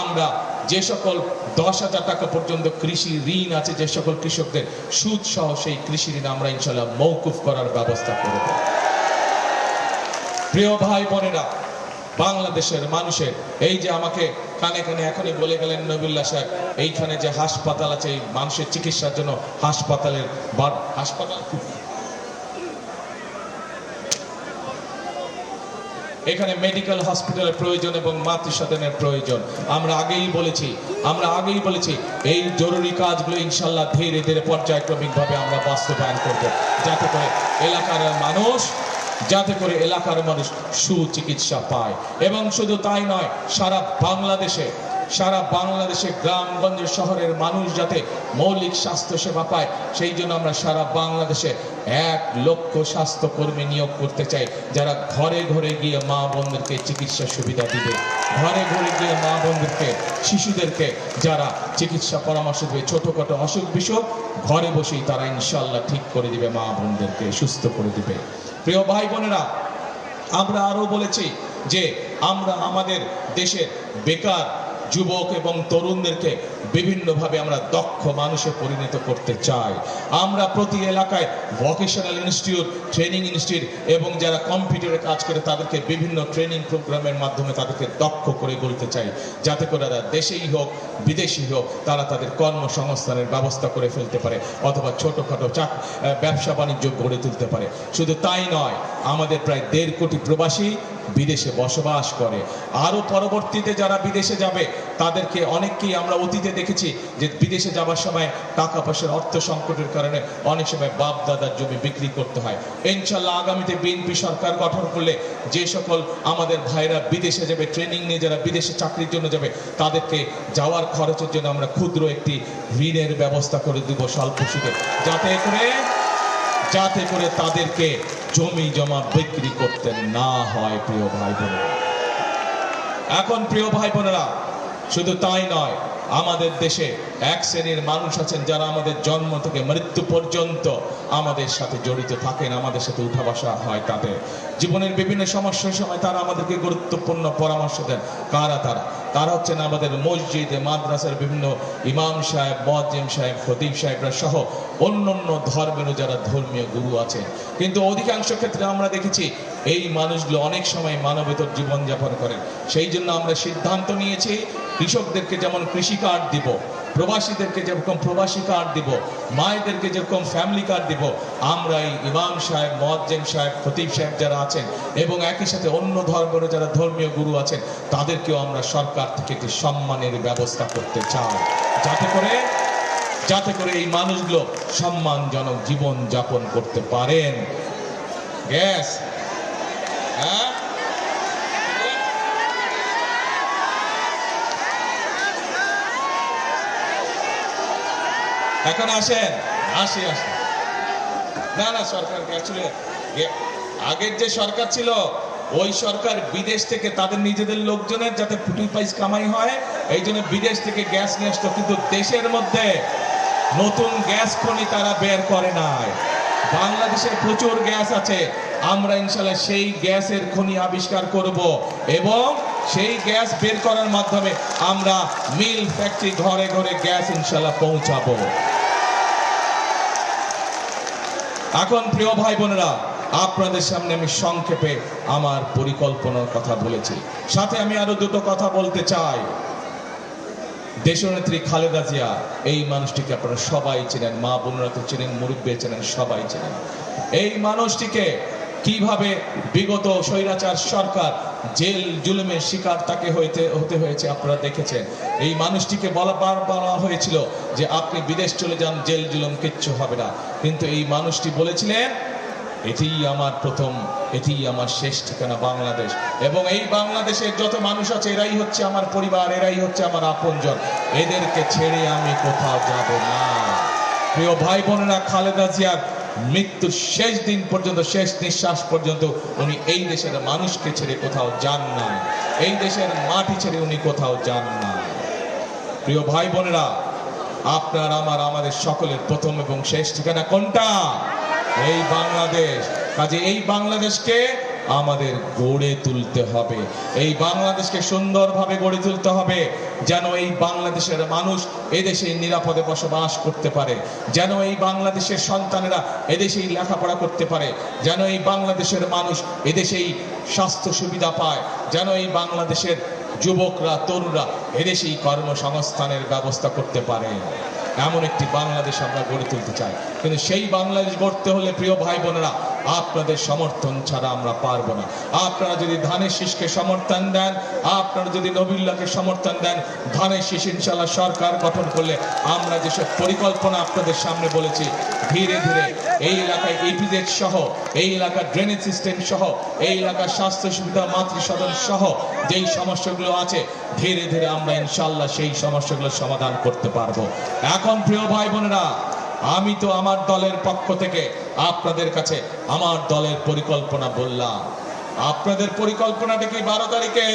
আমরা যে সকল 10,000 টাকা পর্যন্ত কৃষি ঋণ আছে, যে সকল কৃষকদের সুদ সহ সেই কৃষি ঋণ আমরা ইনশাল্লাহ মওকুফ করার ব্যবস্থা করব। প্রিয় ভাই বোনেরা, বাংলাদেশের মানুষের এই যে আমাকে কানে কানে এখনই বলে গেলেন নবিল্লাহ সাহেব, এইখানে যে হাসপাতাল আছে, এই মানুষের চিকিৎসার জন্য হাসপাতাল এখানে মেডিকেল হসপিটালের প্রয়োজন এবং মাতৃসদনের প্রয়োজন। আমরা আগেই বলেছি এই জরুরি কাজগুলো ইনশাল্লাহ ধীরে ধীরে পর্যায়ক্রমিকভাবে আমরা বাস্তবায়ন করব, যাতে করে এলাকার মানুষ সুচিকিৎসা পায়। এবং শুধু তাই নয়, সারা বাংলাদেশে গ্রামগঞ্জ শহরের মানুষ যাতে মৌলিক স্বাস্থ্য সেবা পায়, সেই জন্য আমরা সারা বাংলাদেশে 1 লক্ষ স্বাস্থ্যকর্মী নিয়োগ করতে চাই, যারা ঘরে ঘরে গিয়ে মা বোনদেরকে চিকিৎসা সুবিধা দিবে, ঘরে ঘরে গিয়ে মা বোনদেরকে, শিশুদেরকে যারা চিকিৎসা পরামর্শ দেবে, ছোটখাটো অসুখ বিসুখ ঘরে বসেই তারা ইনশাল্লাহ ঠিক করে দিবে, মা বোনদেরকে সুস্থ করে দিবে। প্রিয় ভাই বোনেরা, আমরা আরো বলেছি যে আমরা আমাদের দেশের বেকার যুবক এবং তরুণদেরকে বিভিন্নভাবে আমরা দক্ষ মানুষে পরিণত করতে চাই। আমরা প্রতি এলাকায় ভোকেশনাল ইনস্টিটিউট, ট্রেনিং ইনস্টিটিউট এবং যারা কম্পিউটারে কাজ করে তাদেরকে বিভিন্ন ট্রেনিং প্রোগ্রামের মাধ্যমে তাদেরকে দক্ষ করে গড়তে চাই, যাতে করে তারা দেশেই হোক বিদেশি হোক তারা তাদের কর্মসংস্থানের ব্যবস্থা করে ফেলতে পারে, অথবা ছোটখাটো ব্যবসা বাণিজ্য গড়ে তুলতে পারে। শুধু তাই নয়, আমাদের প্রায় 1.5 কোটি প্রবাসী বিদেশে বসবাস করে। আরো পরবর্তীতে যারা বিদেশে যাবে তাদেরকে অনেককেই আমরা অতীতে দেখেছি যে বিদেশে যাবার সময় টাকা পয়সার অর্থ সংকটের কারণে অনেক সময় বাপ দাদার জমি বিক্রি করতে হয়। ইনশাল্লাহ আগামীতে বিএনপি সরকার গঠন করলে যে সকল আমাদের ভাইরা বিদেশে যাবে, ট্রেনিং নিয়ে যারা বিদেশে চাকরির জন্য যাবে, তাদেরকে যাওয়ার খরচের জন্য আমরা ক্ষুদ্র একটি ঋণের ব্যবস্থা করে দিব স্বল্প সুদে, যাতে করে তাদেরকে জমি জমা বিক্রি করতে না হয়। প্রিয় ভাই বোনেরা, এখন প্রিয় ভাই বোনেরা, শুধু তাই নয়, আমাদের দেশে এক শ্রেণীর মানুষ আছেন যারা আমাদের জন্ম থেকে মৃত্যু পর্যন্ত আমাদের সাথে জড়িত থাকেন, আমাদের সাথে উঠা বসা হয়, তাদের জীবনের বিভিন্ন সমস্যার সময় তারা আমাদেরকে গুরুত্বপূর্ণ পরামর্শ দেন। তারা হচ্ছেন আমাদের মসজিদ মাদ্রাসার বিভিন্ন ইমাম সাহেব, মুয়াজ্জিম সাহেব, খতিব সাহেবরা সহ অন্যান্য ধর্মের যারা ধর্মীয় গুরু আছেন। কিন্তু অধিকাংশ ক্ষেত্রে আমরা দেখেছি এই মানুষগুলো অনেক সময় মানবেতর জীবনযাপন করেন। সেই জন্য আমরা সিদ্ধান্ত নিয়েছি কৃষকদেরকে যেমন কৃষি কার্ড দিব, প্রবাসীদেরকে যেরকম প্রবাসী কার্ড দিব, মায়েদেরকে যেরকম ফ্যামিলি কার্ড দিব, আমরা এই ইমাম সাহেব, মুয়াজ্জিম সাহেব, খতিব সাহেব যারা আছেন এবং একই সাথে অন্য ধর্মের যারা ধর্মীয় গুরু আছেন তাদেরকেও আমরা সরকার থেকে একটি সম্মানের ব্যবস্থা করতে চাই, যাতে করে এই মানুষগুলো সম্মানজনক জীবন যাপন করতে পারেন। গ্যাস এখন আসেন, আসি না সরকারকে অ্যাকচুয়ালি আগের যে সরকার ছিল ওই সরকার বিদেশ থেকে তাদের নিজেদের লোকজনের যাতে 2 পয়সা কামাই হয় এই জন্য বিদেশ থেকে গ্যাস নিয়ে আসতো, কিন্তু দেশের মধ্যে নতুন গ্যাস খনি তারা বের করে নাই। বাংলাদেশে প্রচুর গ্যাস আছে, আমরা ইনশাল্লাহ সেই গ্যাসের খনি আবিষ্কার করব এবং সেই গ্যাস বের করার মাধ্যমে আমরা মিল, ফ্যাক্টরি, ঘরে ঘরে গ্যাস ইনশাল্লাহ পৌঁছাবো। এখন প্রিয় ভাই বোনেরা, আপনাদের সামনে আমি সংক্ষেপে আমার পরিকল্পনার কথা বলেছি, সাথে আমি আরো 2টো কথা বলতে চাই। দেশনেত্রী খালেদা জিয়া, এই মানুষটিকে আপনারা সবাই চেনেন, মা বোনেরা তো চেনেন, মুরব্বী চেনেন, সবাই চেনেন। এই মানুষটিকে কিভাবে বিগত স্বৈরাচার সরকার জেল জুলুমের শিকার তাকে হতে হয়েছে আপনারা দেখেছেন। এই মানুষটিকে বলা হয়েছিল যে আপনি বিদেশ চলে যান, জেল জুলুম কিচ্ছু হবে না, কিন্তু এই মানুষটি বলেছিলেন এটিই আমার প্রথম, এটিই আমার শেষ ঠিকানা বাংলাদেশ, এবং এই বাংলাদেশের যত মানুষ আছে এরাই হচ্ছে আমার পরিবার, এরাই হচ্ছে আমার আপনজন, এদেরকে ছেড়ে আমি কোথাও যাব না। প্রিয় ভাই বোনেরা, খালেদা জিয়ার মৃত্যুর শেষ দিন পর্যন্ত, শেষ নিঃশ্বাস পর্যন্ত উনি এই দেশের মানুষকে ছেড়ে কোথাও যান না, এই দেশের মাটি ছেড়ে উনি কোথাও যান না। প্রিয় ভাই বোনেরা, আপনার আমাদের সকলের প্রথম এবং শেষ ঠিকানা কোনটা? এই বাংলাদেশ। কাজে এই বাংলাদেশকে আমাদের গড়ে তুলতে হবে, এই বাংলাদেশকে সুন্দরভাবে গড়ে তুলতে হবে, যেন এই বাংলাদেশের মানুষ এদেশে নিরাপদে বসবাস করতে পারে, যেন এই বাংলাদেশের সন্তানেরা এদেশেই লেখাপড়া করতে পারে, যেন এই বাংলাদেশের মানুষ এদেশেই স্বাস্থ্য সুবিধা পায়, যেন এই বাংলাদেশের যুবকরা তরুণরা এদেশেই কর্মসংস্থানের ব্যবস্থা করতে পারে। এমন একটি বাংলাদেশ আমরা গড়ে তুলতে চাই, কিন্তু সেই বাংলাদেশ গড়তে হলে প্রিয় ভাই বোনেরা আপনাদের সমর্থন ছাড়া আমরা পারবো না। আপনারা যদি ধানের শীষকে সমর্থন দেন, আপনারা যদি নবিল্লাহকে সমর্থন দেন, ধানের শীষ ইনশাআল্লাহ সরকার গঠন করলে আমরা যেসব পরিকল্পনা আপনাদের সামনে বলেছি, ধীরে ধীরে এই এলাকায় ইপিজেড সহ, এই এলাকার ড্রেনেজ সিস্টেম সহ, এই এলাকার স্বাস্থ্য সুবিধা, মাতৃসদন সহ যেই সমস্যাগুলো আছে, ধীরে ধীরে আমরা ইনশাআল্লাহ সেই সমস্যাগুলো সমাধান করতে পারবো। এখন প্রিয় ভাই বোনেরা, আমি তো আমার দলের পক্ষ থেকে আপনাদের কাছে আমার দলের পরিকল্পনা বললাম। আপনাদের পরিকল্পনাটা কি 12 তারিখে?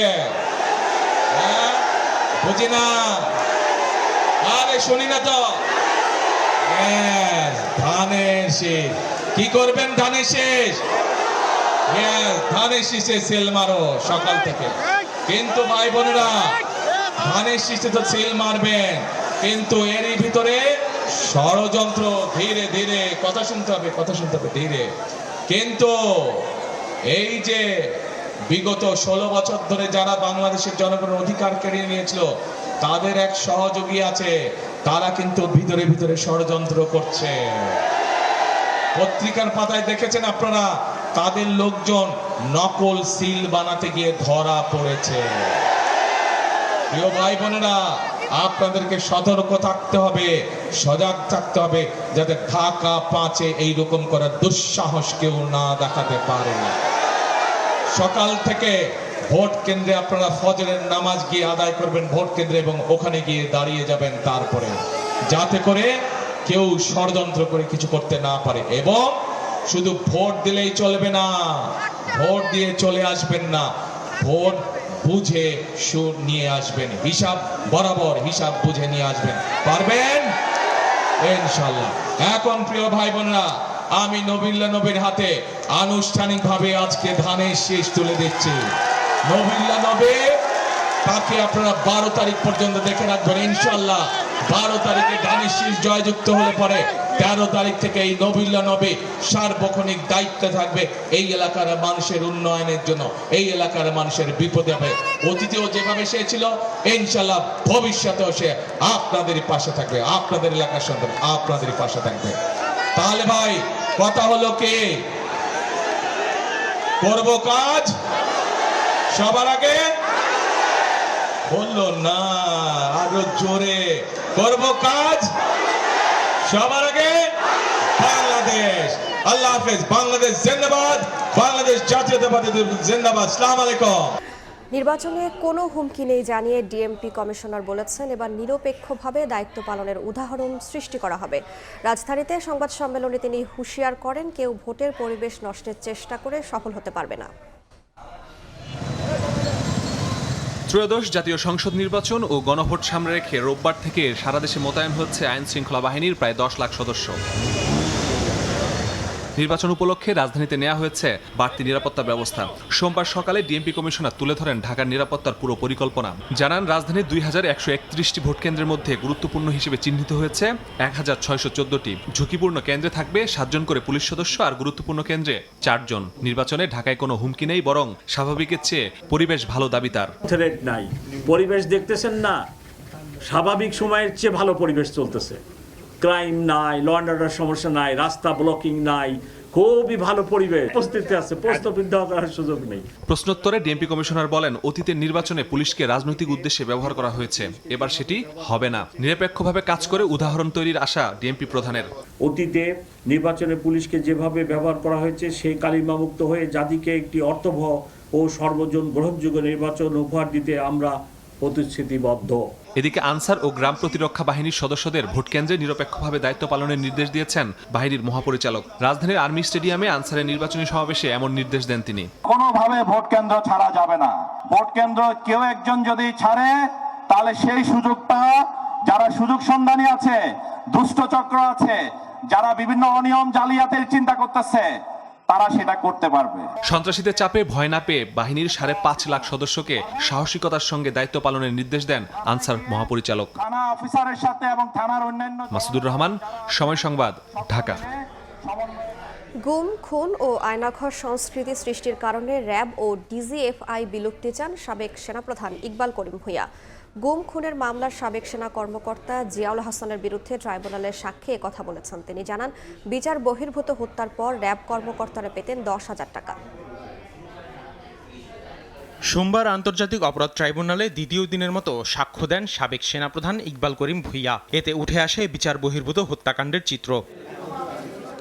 বুঝি না, আরে শুনি না তো। ধানের শীষ কি করবেন? ধানের শীষ, ধানের শীষে সেল মারো সকাল থেকে। কিন্তু ভাই বোনেরা, ধানের শীষে তো সেল মারবেন, কিন্তু এরই ভিতরে ষড়যন্ত্র। ধীরে ধীরে কথা শুনতে হবে, কথা শুনতে হবে ধীরে। কিন্তু এই যে বিগত 16 বছর ধরে যারা বাংলাদেশের জনগণের অধিকার কেড়ে নিয়েছিল, তাদের এক সহযোগী আছে, তারা কিন্তু ভিতরে ভিতরে ষড়যন্ত্র করছে। পত্রিকার পাতায় দেখেছেন আপনারা, তাদের লোকজন নকল সিল বানাতে গিয়ে ধরা পড়েছে। প্রিয় ভাই বোনেরা, আপনাদেরকে সতর্ক থাকতে হবে, সজাগ থাকতে হবে, যাতে ঢাকা 5-এ এইরকম করার দুঃসাহস কেউ না দেখাতে পারে। সকাল থেকে ভোট কেন্দ্রে আপনারা ফজরের নামাজ গিয়ে আদায় করবেন ভোট কেন্দ্রে, এবং ওখানে গিয়ে দাঁড়িয়ে যাবেন তারপরে, যাতে করে কেউ ষড়যন্ত্র করে কিছু করতে না পারে। এবং শুধু ভোট দিলেই চলবে না, ভোট দিয়ে চলে আসবেন না, ভোট বুঝে সুর নিয়ে আসবেন, হিসাব বরাবর হিসাব বুঝে নিয়ে আসবেন। পারবেন ইনশাআল্লাহ। এখন প্রিয় ভাই বোনেরা, আমি নবিল্লাহ নবীর হাতে আনুষ্ঠানিকভাবে আজকে ধানের শীষ তুলে দিচ্ছি। নবিল্লাহ নবী, তাকে আপনারা 12 তারিখ পর্যন্ত দেখে রাখবেন ইনশাআল্লাহ। 12 তারিখে ধানের শীষ জয়যুক্ত হলে পরে 13 তারিখ থেকে এই নবিল্লাহ নবী সার্বক্ষণিক দায়িত্বে থাকবে এই এলাকার মানুষের উন্নয়নের জন্য, এই এলাকার মানুষের বিপদে হবে। অতীতেও যেভাবে সে ছিল, ইনশাআল্লাহ ভবিষ্যতেও সে আপনাদেরই পাশে থাকবে, আপনাদের এলাকার সন্তান আপনাদেরই পাশে থাকবে। তাহলে ভাই কথা হলো কি, করব কাজ সবার আগে, বললো না আরো জোরে, করব কাজ সবার আগে, বাংলাদেশ। আল্লাহ হাফেজ। বাংলাদেশ জিন্দাবাদ, বাংলাদেশ জাতীয়তাবাদী জিন্দাবাদ। আসসালামু আলাইকুম। নির্বাচনে কোনো হুমকি নেই জানিয়ে ডিএমপি কমিশনার বলেছেন, এবার নিরপেক্ষভাবে দায়িত্ব পালনের উদাহরণ সৃষ্টি করা হবে। রাজধানীতে সংবাদ সম্মেলনে তিনি হুঁশিয়ার করেন, কেউ ভোটের পরিবেশ নষ্টের চেষ্টা করে সফল হতে পারবে না। ত্রয়োদশ জাতীয় সংসদ নির্বাচন ও গণভোট সামনে রেখে রোববার থেকে সারা দেশে মোতায়েন হচ্ছে আইন শৃঙ্খলা বাহিনীর প্রায় 10 লাখ সদস্য। নির্বাচন উপলক্ষে রাজধানীতে নেওয়া হয়েছে বাড়তি নিরাপত্তা ব্যবস্থা। সোমবার সকালে ডিএমপি কমিশনার তুলে ধরেন ঢাকার নিরাপত্তার পুরো পরিকল্পনা। জানান, রাজধানীর 2131টি ভোট কেন্দ্রের মধ্যে গুরুত্বপূর্ণ হিসেবে চিহ্নিত হয়েছে 1614টি। ঝুঁকিপূর্ণ কেন্দ্রে থাকবে 7 জন করে পুলিশ সদস্য, আর গুরুত্বপূর্ণ কেন্দ্রে 4 জন। নির্বাচনে ঢাকায় কোনো হুমকি নেই, বরং স্বাভাবিকের চেয়ে পরিবেশ ভালো দাবি তার। থ্রেট নাই, পরিবেশ দেখতেছেন না, স্বাভাবিক সময়ের চেয়ে ভালো পরিবেশ চলতেছে। ক্রাইম নাই, ল অ্যান্ড অর্ডার সমস্যা নাই, রাস্তা ব্লকিং নাই, খুবই ভালো পরিবেশ উপস্থিতি আছে, প্রশ্নবিদ্ধ করার সুযোগ নেই। প্রশ্নোত্তরে ডিএমপি কমিশনার বলেন, অতীতের নির্বাচনে পুলিশকে রাজনৈতিক উদ্দেশ্যে ব্যবহার করা হয়েছে, এবার সেটি হবে না। নিরপেক্ষভাবে কাজ করে উদাহরণ তৈরির আশা ডিএমপি প্রধানের। অতীতে নির্বাচনে পুলিশকে যেভাবে ব্যবহার করা হয়েছে সেই কালিমামুক্ত হয়ে জাতিকে একটি অর্থবহ ও সর্বজন গ্রহণযোগ্য নির্বাচন উপহার দিতে আমরা প্রতিশ্রুতিবদ্ধ। এদিকে আনসার ও গ্রাম প্রতিরক্ষা বাহিনীর সদস্যদের ভোট কেন্দ্রে নিরপেক্ষভাবে দায়িত্ব পালনের নির্দেশ দিয়েছেন বাহিনীর মহাপরিচালক। রাজধানীর আর্মি স্টেডিয়ামে আনসারের নির্বাচনী সমাবেশে এমন নির্দেশ দেন তিনি। কোনোভাবে ভোট কেন্দ্র ছাড়া যাবে না। ভোট কেন্দ্র কেউ একজন যদি ছাড়ে, তাহলে সেই সুযোগটা যারা সুযোগ সন্ধানী আছে, দুষ্ট চক্র আছে, যারা বিভিন্ন অনিয়ম জালিয়াতির চিন্তা করতেছে, তারা সেটা করতে পারবে। সন্ত্রাসীদের চাপে ভয় না পেয়ে বাহিনীর 5.5 লাখ সদস্যকে সাহসিকতার সঙ্গে দায়িত্ব পালনের নির্দেশ দেন আনসার মহাপরিচালক। থানা অফিসারের সাথে এবং থানার অন্যান্য। মাসুদুর রহমান, সময় সংবাদ, ঢাকা। গুম, খুন ও আয়নাঘর সংস্কৃতি সৃষ্টির কারণে র্যাব ও ডিজিএফআই বিলুপ্তি চান সাবেক সেনাপ্রধান ইকবাল করিম ভূঁইয়া। গুম খুনের মামলার সাবেক সেনা কর্মকর্তা জিয়াউল হাসানের বিরুদ্ধে ট্রাইব্যুনালের সাক্ষ্যে কথা বলেছেন তিনি। জানান, বিচার বহির্ভূত হত্যার পর র্যাব কর্মকর্তারা পেতেন 10,000 টাকা। সোমবার আন্তর্জাতিক অপরাধ ট্রাইব্যুনালে দ্বিতীয় দিনের মতো সাক্ষ্য দেন সাবেক সেনাপ্রধান ইকবাল করিম ভূঁইয়া। এতে উঠে আসে বিচার বহির্ভূত হত্যাকাণ্ডের চিত্র।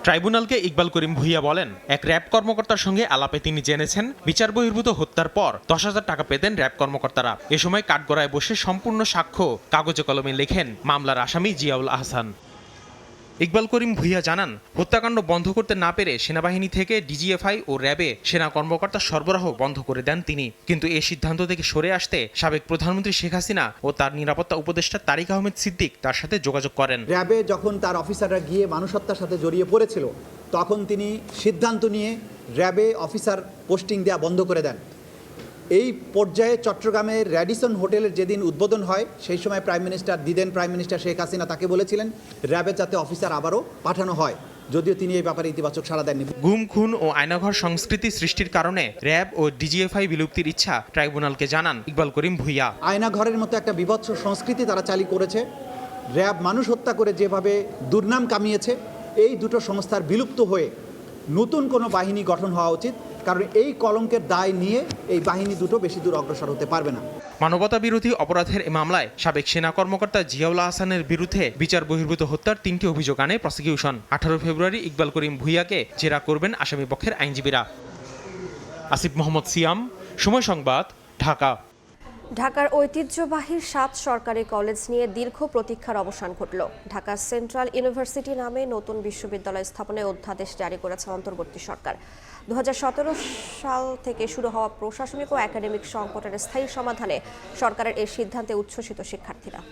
ট্রাইব্যুনালকে ইকবাল করিম ভূঁইয়া বলেন, এক র্যাব কর্মকর্তার সঙ্গে আলাপে তিনি জেনেছেন বিচার বহির্ভূত হত্যার পর 10,000 টাকা পেতেন র্যাব কর্মকর্তারা। এ সময় কাঠগড়ায় বসে সম্পূর্ণ সাক্ষ্য কাগজে কলমে লেখেন মামলার আসামি জিয়াউল আহসান। ইকবাল করিম ভূঁইয়া জানান, হত্যাকাণ্ড বন্ধ করতে না পেরে সেনাবাহিনী থেকে ডিজিএফআই ও র্যাবে সেনা কর্মকর্তা সরবরাহ বন্ধ করে দেন তিনি। কিন্তু এই সিদ্ধান্ত থেকে সরে আসতে সাবেক প্রধানমন্ত্রী শেখ হাসিনা ও তার নিরাপত্তা উপদেষ্টা তারিক আহমেদ সিদ্দিক তার সাথে যোগাযোগ করেন। র্যাবে যখন তার অফিসাররা গিয়ে মানুষ হত্যার সাথে জড়িয়ে পড়েছিল, তখন তিনি সিদ্ধান্ত নিয়ে র্যাবে অফিসার পোস্টিং দেওয়া বন্ধ করে দেন। এই পর্যায়ে চট্টগ্রামের র্যাডিসন হোটেলের যেদিন উদ্বোধন হয়, সেই সময় প্রাইম মিনিস্টার শেখ হাসিনা তাকে বলেছিলেন র্যাবে যাতে অফিসার আবারও পাঠানো হয়, যদিও তিনি এই ব্যাপারে ইতিবাচক সাড়া দেননি। গুম, খুন ও আয়নাঘর সংস্কৃতি সৃষ্টির কারণে র্যাব ও ডিজিএফআই বিলুপ্তির ইচ্ছা ট্রাইব্যুনালকে জানান ইকবাল করিম ভূঁইয়া। আয়নাঘরের মতো একটা বিভৎস সংস্কৃতি তারা চালু করেছে। র্যাব মানুষ হত্যা করে যেভাবে দুর্নাম কামিয়েছে, এই দুটো সংস্থার বিলুপ্ত হয়ে নতুন কোনো বাহিনী গঠন হওয়া উচিত, কারণ এই কলঙ্কের দায় নিয়ে এই বাহিনী দুটো বেশি দূর অগ্রসর হতে পারবে না। মানবতা বিরোধী অপরাধের এই মামলায় সাবেক সেনা কর্মকর্তা জিয়াউল আহসানের বিরুদ্ধে বিচার বহির্ভূত হত্যার 3টি অভিযোগ আনে প্রসিকিউশন। 18 ফেব্রুয়ারি ইকবাল করিম ভূঁইয়াকে জেরা করবেন আসামি পক্ষের আইনজীবীরা। আসিফ মোহাম্মদ সিয়াম, সময় সংবাদ, ঢাকা। ঢাকার ঐতিহ্যবাহী 7 সরকারি কলেজ নিয়ে দীর্ঘ প্রতীক্ষার অবসান ঘটল। ঢাকা সেন্ট্রাল ইউনিভার্সিটি নামে নতুন বিশ্ববিদ্যালয় স্থাপনের অধ্যাদেশ জারি করেছে অন্তর্বর্তী সরকার। 2017 সাল থেকে শুরু হওয়া প্রশাসনিক ও একাডেমিক সংকটের স্থায়ী সমাধানে সরকারের এই সিদ্ধান্তে উচ্ছ্বসিত শিক্ষার্থীরা।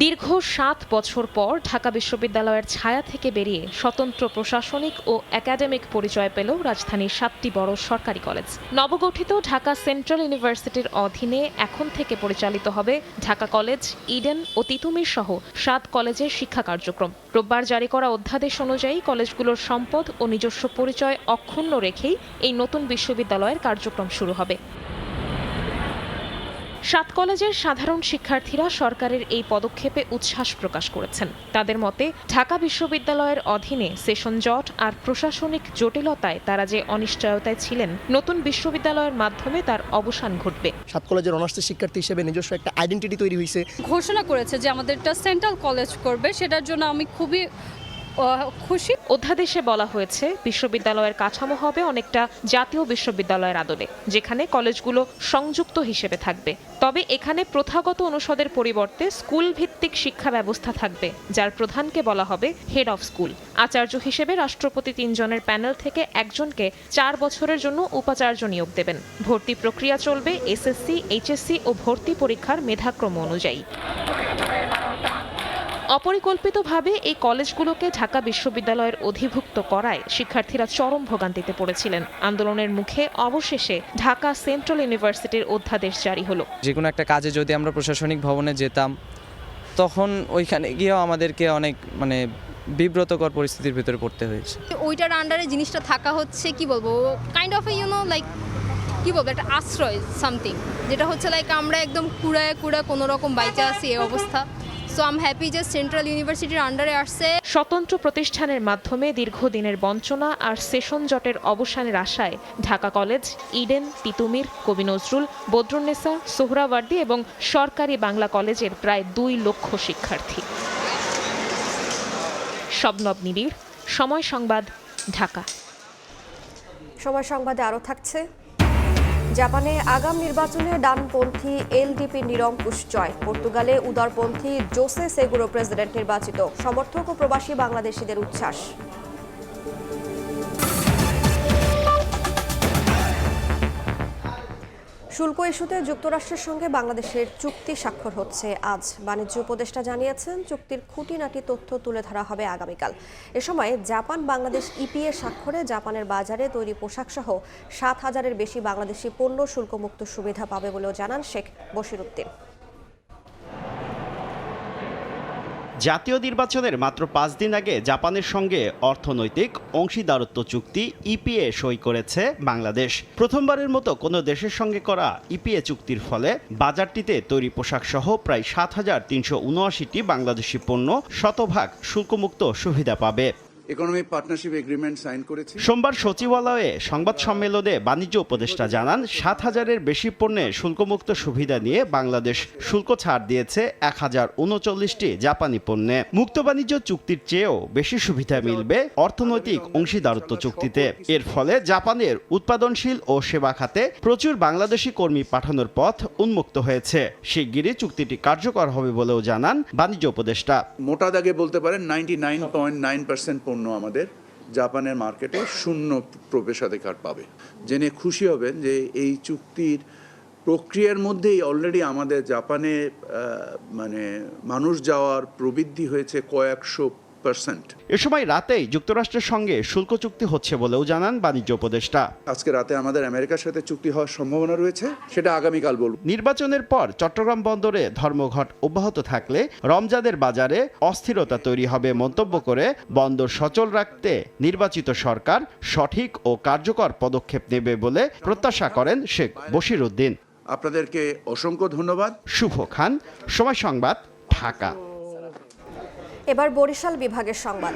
দীর্ঘ 7 বছর পর ঢাকা বিশ্ববিদ্যালয়ের ছায়া থেকে বেরিয়ে স্বতন্ত্র প্রশাসনিক ও একাডেমিক পরিচয় পেল রাজধানীর 7টি বড় সরকারি কলেজ। নবগঠিত ঢাকা সেন্ট্রাল ইউনিভার্সিটির অধীনে এখন থেকে পরিচালিত হবে ঢাকা কলেজ, ইডেন ও তিতুমির সহ 7 কলেজের শিক্ষা কার্যক্রম। রোববার জারি করা অধ্যাদেশ অনুযায়ী কলেজগুলোর সম্পদ ও নিজস্ব পরিচয় অক্ষুণ্ণ রেখেই এই নতুন বিশ্ববিদ্যালয়ের কার্যক্রম শুরু হবে। 7 কলেজের সাধারণ শিক্ষার্থীরা সরকারের এই পদক্ষেপে উচ্ছ্বাস প্রকাশ করেছেন। তাদের মতে, ঢাকা বিশ্ববিদ্যালয়ের অধীনে সেশন জট আর প্রশাসনিক জটিলতায় তারা যে অনিশ্চয়তায় ছিলেন, নতুন বিশ্ববিদ্যালয়ের মাধ্যমে তার অবসান ঘটবে। 7 কলেজের অনার্সের শিক্ষার্থী হিসেবে নিজস্ব একটা আইডেন্টিটি তৈরি হয়েছে। ঘোষণা করেছে যে আমাদের একটা সেন্ট্রাল কলেজ করবে, সেটার জন্য আমি খুবই খুশি। অধ্যাদেশে বলা হয়েছে বিশ্ববিদ্যালয়ের কাঠামো হবে অনেকটা জাতীয় বিশ্ববিদ্যালয়ের আদলে, যেখানে কলেজগুলো সংযুক্ত হিসেবে থাকবে। তবে এখানে প্রথাগত অনুষদের পরিবর্তে স্কুল ভিত্তিক শিক্ষা ব্যবস্থা থাকবে, যার প্রধানকে বলা হবে হেড অফ স্কুল। আচার্য হিসেবে রাষ্ট্রপতি 3 জনের প্যানেল থেকে একজনকে 4 বছরের জন্য উপাচার্য নিয়োগ দেবেন। ভর্তি প্রক্রিয়া চলবে এসএসসি, এইচএসসি ও ভর্তি পরীক্ষার মেধাক্রম অনুযায়ী। অপরিকল্পিতভাবে এই কলেজগুলোকে ঢাকা বিশ্ববিদ্যালয়ের অধিভুক্ত করায় শিক্ষার্থীরা চরম ভোগান্তিতে পড়েছিলেন। আন্দোলনের মুখে অবশেষে ঢাকা সেন্ট্রাল ইউনিভার্সিটির অধ্যাদেশ জারি হলো। যে কোনো একটা কাজে যদি আমরা প্রশাসনিক ভবনে যেতাম, তখন ওইখানে গিয়েও আমাদেরকে অনেক বিব্রতকর পরিস্থিতির ভিতরে পড়তে হয়েছে। ওইটার আন্ডারে জিনিসটা থাকা হচ্ছে কি বলবো, কাইন্ড অফ লাইক কি বলবো, একটা আশ্রয় সামথিং, যেটা হচ্ছে লাইক আমরা একদম কুড়ায় কোনো রকম বাইচে আছি এই অবস্থা। সো আই এম হ্যাপি যে সেন্ট্রাল ইউনিভার্সিটির আন্ডারে আসছে। স্বতন্ত্র প্রতিষ্ঠানের মাধ্যমে দীর্ঘদিনের বঞ্চনা আর সেশন জটের অবসানের আশায় ঢাকা কলেজ, ইডেন, তিতুমির, কবি নজরুল, বদরুন্নেসা, সোহরাওয়ার্দী এবং সরকারি বাংলা কলেজের প্রায় 2 লক্ষ শিক্ষার্থী। শবনব নিবিড়, সময় সংবাদ, ঢাকা। সময় সংবাদে আরও থাকছে, জাপানে আগাম নির্বাচনে ডানপন্থী এলডিপি নিরঙ্কুশ জয়। পর্তুগালে উদারপন্থী জোসে সেগুরো প্রেসিডেন্ট নির্বাচিত। সমর্থক ও প্রবাসী বাংলাদেশিদের উচ্ছ্বাস। শুল্ক ইস্যুতে যুক্তরাষ্ট্রের সঙ্গে বাংলাদেশের চুক্তি স্বাক্ষর হচ্ছে আজ। বাণিজ্য উপদেষ্টা জানিয়েছেন, চুক্তির খুঁটিনাটি তথ্য তুলে ধরা হবে আগামীকাল। এ সময় জাপান বাংলাদেশ ইপিএ স্বাক্ষরে জাপানের বাজারে তৈরি পোশাক সহ 7,000-এর বেশি বাংলাদেশি পণ্য শুল্কমুক্ত সুবিধা পাবে বলেও জানান শেখ বশিরউদ্দিন। জাতীয় নির্বাচনের মাত্র 5 দিন আগে জাপানের সঙ্গে অর্থনৈতিক অংশীদারত্ব চুক্তি ইপিএ সই করেছে বাংলাদেশ। প্রথমবারের মতো কোনো দেশের সঙ্গে করা ইপিএ চুক্তির ফলে বাজারটিতে তৈরি পোশাক সহ প্রায় 7,379টি বাংলাদেশি পণ্য শতভাগ শুল্কমুক্ত সুবিধা পাবে। ইকোনমিক পার্টনারশিপ এগ্রিমেন্ট সাইন করেছে। সোমবার সচিবালয়ে সংবাদ সম্মেলনে বাণিজ্য উপদেষ্টা জানান, 7,000-এর বেশি পণ্যে শুল্কমুক্ত সুবিধা নিয়ে বাংলাদেশ শুল্ক ছাড় দিয়েছে 1,039টি জাপানি পণ্যে। মুক্ত বাণিজ্য চুক্তির চেয়েও বেশি সুবিধা মিলবে অর্থনৈতিক অংশীদারত্ব চুক্তিতে। এর ফলে জাপানের উৎপাদনশীল ও সেবা খাতে প্রচুর বাংলাদেশি কর্মী পাঠানোর পথ উন্মুক্ত হয়েছে। শিগগিরই চুক্তিটি কার্যকর হবে বলেও জানান বাণিজ্য উপদেষ্টা। মোটা দাগে বলতে পারেন 99.9% পণ্য আমাদের জাপানের মার্কেটে শূন্য প্রবেশাধিকার পাবে। জেনে খুশি হবেন যে এই চুক্তির প্রক্রিয়ার মধ্যেই অলরেডি আমাদের জাপানে মানুষ যাওয়ার প্রবৃদ্ধি হয়েছে কয়েকশো%। এ সময় রাতেই যুক্তরাষ্ট্রের সঙ্গে শুল্ক চুক্তি হচ্ছে বলেও জানান বাণিজ্য উপদেষ্টা। আজকে রাতে আমাদের আমেরিকার সাথে চুক্তি হওয়ার সম্ভাবনা রয়েছে, সেটা আগামীকাল বলব। নির্বাচনের পর চট্টগ্রাম বন্দরে ধর্মঘট অব্যাহত থাকলে রমজানের বাজারে অস্থিরতা তৈরি হবে মন্তব্য করে বন্দর সচল রাখতে নির্বাচিত সরকার সঠিক ও কার্যকর পদক্ষেপ নেবে বলে প্রত্যাশা করেন শেখ বশিরউদ্দিন। আপনাদেরকে অসংখ্য ধন্যবাদ। শুভ খান, সময় সংবাদ, ঢাকা। এবার বরিশাল বিভাগের সংবাদ।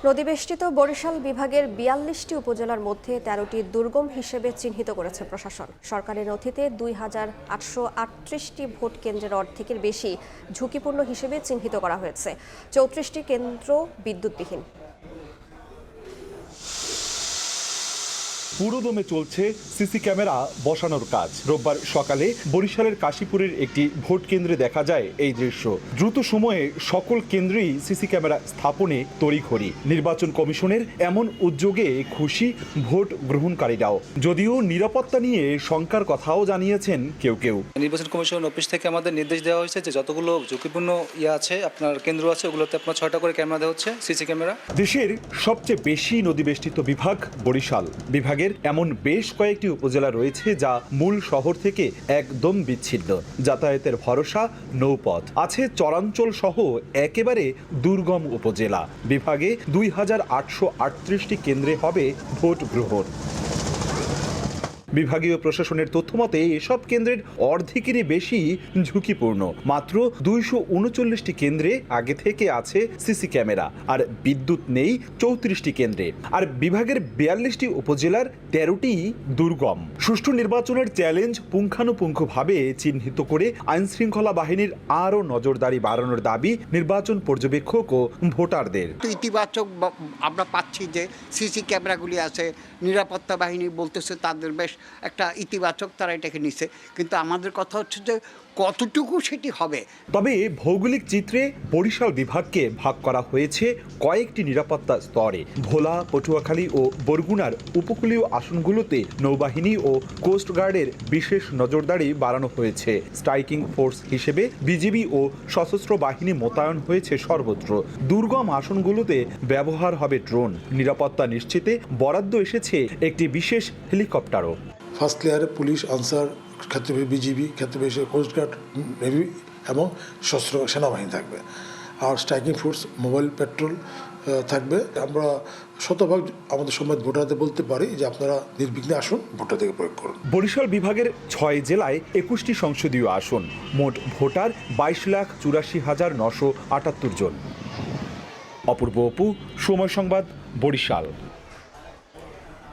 নদীবেষ্টিত বরিশাল বিভাগের 42টি উপজেলার মধ্যে 13টি দুর্গম হিসেবে চিহ্নিত করেছে প্রশাসন। সরকারি নথিতে 2,838টি ভোট কেন্দ্রের অর্ধেকের বেশি ঝুঁকিপূর্ণ হিসেবে চিহ্নিত করা হয়েছে। 34টি কেন্দ্র বিদ্যুৎবিহীন। পুরোদমে চলছে সিসি ক্যামেরা বসানোর কাজ। রোববার সকালে বরিশালের কাশীপুরের একটি ভোট কেন্দ্রে দেখা যায় এই দৃশ্য। দ্রুত সময়ে সকল কেন্দ্রেই সিসি ক্যামেরা স্থাপনে তড়িঘড়ি। নির্বাচন কমিশনের এমন উদ্যোগে খুশি ভোট গ্রহণকারীরাও, যদিও নিরাপত্তা নিয়ে শঙ্কার কথাও জানিয়েছেন কেউ কেউ। নির্বাচন কমিশন অফিস থেকে আমাদের নির্দেশ দেওয়া হয়েছে যে যতগুলো ঝুঁকিপূর্ণ আছে আপনার কেন্দ্র আছে ওগুলোতে আপনার 6টা করে ক্যামেরা দেওয়া হচ্ছে, সিসি ক্যামেরা। দেশের সবচেয়ে বেশি নদীবেষ্টিত বিভাগ বরিশাল বিভাগের এমন বেশ কয়েকটি উপজেলা রয়েছে যা মূল শহর থেকে একদম বিচ্ছিন্ন। যাতায়াতের ভরসা নৌপথ। আছে চরাঞ্চল সহ একেবারে দুর্গম উপজেলা। বিভাগে 2,838টি কেন্দ্রে হবে ভোট গ্রহণ। বিভাগীয় প্রশাসনের তথ্যমতে এসব কেন্দ্রের অর্ধেকেরই বেশি ঝুঁকিপূর্ণ। মাত্র 239টি কেন্দ্রে আগে থেকে আছে সিসি ক্যামেরা, আর বিদ্যুৎ নেই 34টি কেন্দ্রে। আর বিভাগের 42টি উপজেলার 13টি দুর্গম। সুষ্ঠু নির্বাচনের চ্যালেঞ্জ পুঙ্খানুপুঙ্খভাবে চিহ্নিত করে আইনশৃঙ্খলা বাহিনীর আরও নজরদারি বাড়ানোর দাবি নির্বাচন পর্যবেক্ষক ও ভোটারদের। ইতিবাচক আমরা পাচ্ছি যে সিসি ক্যামেরাগুলি আছে, নিরাপত্তা বাহিনী বলতেছে তাদের বেশ একটা ইতিবাচক, তারা এটাকে নিছে। কিন্তু আমাদের কথা হচ্ছে যে কতটুকু সেটি হবে। তবে ভৌগোলিক চিত্রে বরিশাল বিভাগকে ভাগ করা হয়েছে কয়েকটি নিরাপত্তা স্তরে। ভোলা, পটুয়াখালী ও বরগুনার উপকূলীয় আসনগুলোতে নৌবাহিনী ও কোস্টগার্ডের বিশেষ নজরদারি বাড়ানো হয়েছে। স্ট্রাইকিং ফোর্স হিসেবে বিজিবি ও সশস্ত্র বাহিনী মোতায়েন হয়েছে সর্বত্র। দুর্গম আসনগুলোতে ব্যবহার হবে ড্রোন। নিরাপত্তা নিশ্চিতে বরাদ্দ এসেছে একটি বিশেষ হেলিকপ্টারও। ফার্স্ট লেয়ারে পুলিশ, আনসার, ক্ষেত্রে বিজিবি, ক্ষেত্রে কোস্টগার্ড, নেভি এবং সশস্ত্র সেনাবাহিনী থাকবে। আর স্ট্রাইকিং ফোর্স, মোবাইল পেট্রোল থাকবে। আমরা শতভাগ আমাদের সমাজ ভোটারদের বলতে পারি যে আপনারা নির্বিঘ্নে আসুন, ভোটাধিকার প্রয়োগ করুন। বরিশাল বিভাগের 6 জেলায় 21টি সংসদীয় আসন, মোট ভোটার 22,84,978 জন। অপূর্ব অপু, সময় সংবাদ, বরিশাল।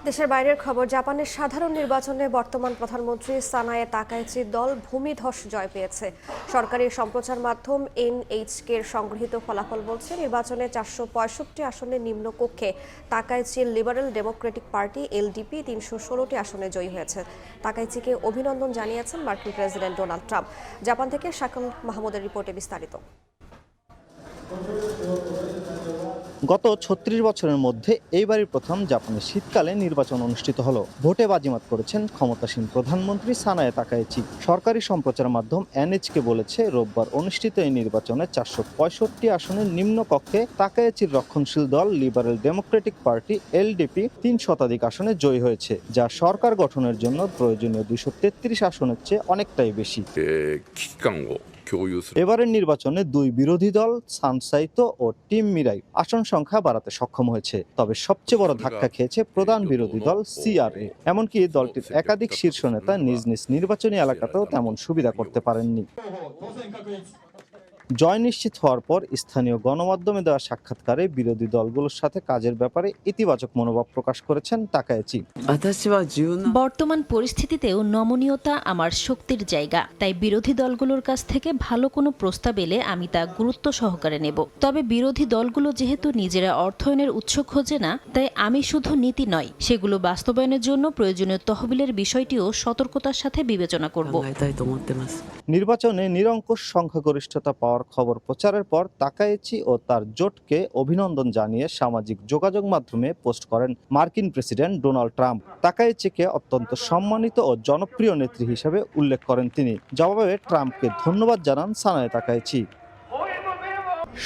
দেশের বাইরের খবর, জাপানের সাধারণ নির্বাচনে বর্তমান প্রধানমন্ত্রী সানায়ে তাকাইচির দল ভূমিধস জয় পেয়েছে। সরকারি সম্প্রচার মাধ্যম NHK এর সংগৃহীত ফলাফল বলছে নির্বাচনে 465 আসনের নিম্নকক্ষে তাকাইচির লিবারেল ডেমোক্রেটিক পার্টি LDP 316টি আসনে জয়ী হয়েছে। তাকাইচিকে অভিনন্দন জানিয়েছেন মার্কিন প্রেসিডেন্ট ডোনাল্ড ট্রাম্প। জাপান থেকে শাকিল মাহমুদের রিপোর্টে বিস্তারিত। গত 36 বছরের মধ্যে এইবারই প্রথম জাপানের শীতকালে নির্বাচন অনুষ্ঠিত হলো। ভোটে বাজিমাত করেছেন ক্ষমতাসীন প্রধানমন্ত্রী সানায়ে তাকাইচি। সরকারি সম্প্রচার মাধ্যম NHK বলেছে রোববার অনুষ্ঠিত এই নির্বাচনে 465 আসনের নিম্নকক্ষে তাকাইচির রক্ষণশীল দল লিবারেল ডেমোক্রেটিক পার্টি LDP 3 শতাধিক আসনে জয়ী হয়েছে, যা সরকার গঠনের জন্য প্রয়োজনীয় 233 আসনের চেয়ে অনেকটাই বেশি। এবারের নির্বাচনে 2 বিরোধী দল সানসাইতো ও টিম মিরাই আসন সংখ্যা বাড়াতে সক্ষম হয়েছে। তবে সবচেয়ে বড় ধাক্কা খেয়েছে প্রধান বিরোধী দল CRA। এমনকি দলটির একাধিক শীর্ষ নেতা নিজ নিজ নির্বাচনী এলাকাতেও তেমন সুবিধা করতে পারেননি। জয় নিশ্চিত হওয়ার পর স্থানীয় গণমাধ্যমে দেওয়া সাক্ষাৎকারে বিরোধী দলগুলোর সাথে কাজের ব্যাপারে ইতিবাচক মনোভাব প্রকাশ করেছেন তাকাইচি। বর্তমান পরিস্থিতিতেও নমনীয়তা আমার শক্তির জায়গা, তাই বিরোধী দলগুলোর কাছ থেকে ভালো কোনো প্রস্তাব এলে আমি তা গুরুত্ব সহকারে নেব। তবে বিরোধী দলগুলো যেহেতু নিজেরা অর্থায়নের উৎস খোঁজে না, তাই আমি শুধু নীতি নয়, সেগুলো বাস্তবায়নের জন্য প্রয়োজনীয় তহবিলের বিষয়টিও সতর্কতার সাথে বিবেচনা করব। নির্বাচনে নিরঙ্কুশ সংখ্যাগরিষ্ঠতা পাওয়ার খবর প্রচারের পর তাকাইচি ও তার জোটকে অভিনন্দন জানিয়ে সামাজিক যোগাযোগ মাধ্যমে পোস্ট করেন মার্কিন প্রেসিডেন্ট ডোনাল্ড ট্রাম্প। তাকাইচিকে অত্যন্ত সম্মানিত ও জনপ্রিয় নেত্রী হিসেবে উল্লেখ করেন তিনি। জবাবে ট্রাম্পকে ধন্যবাদ জানান সানায়ে তাকাইচি।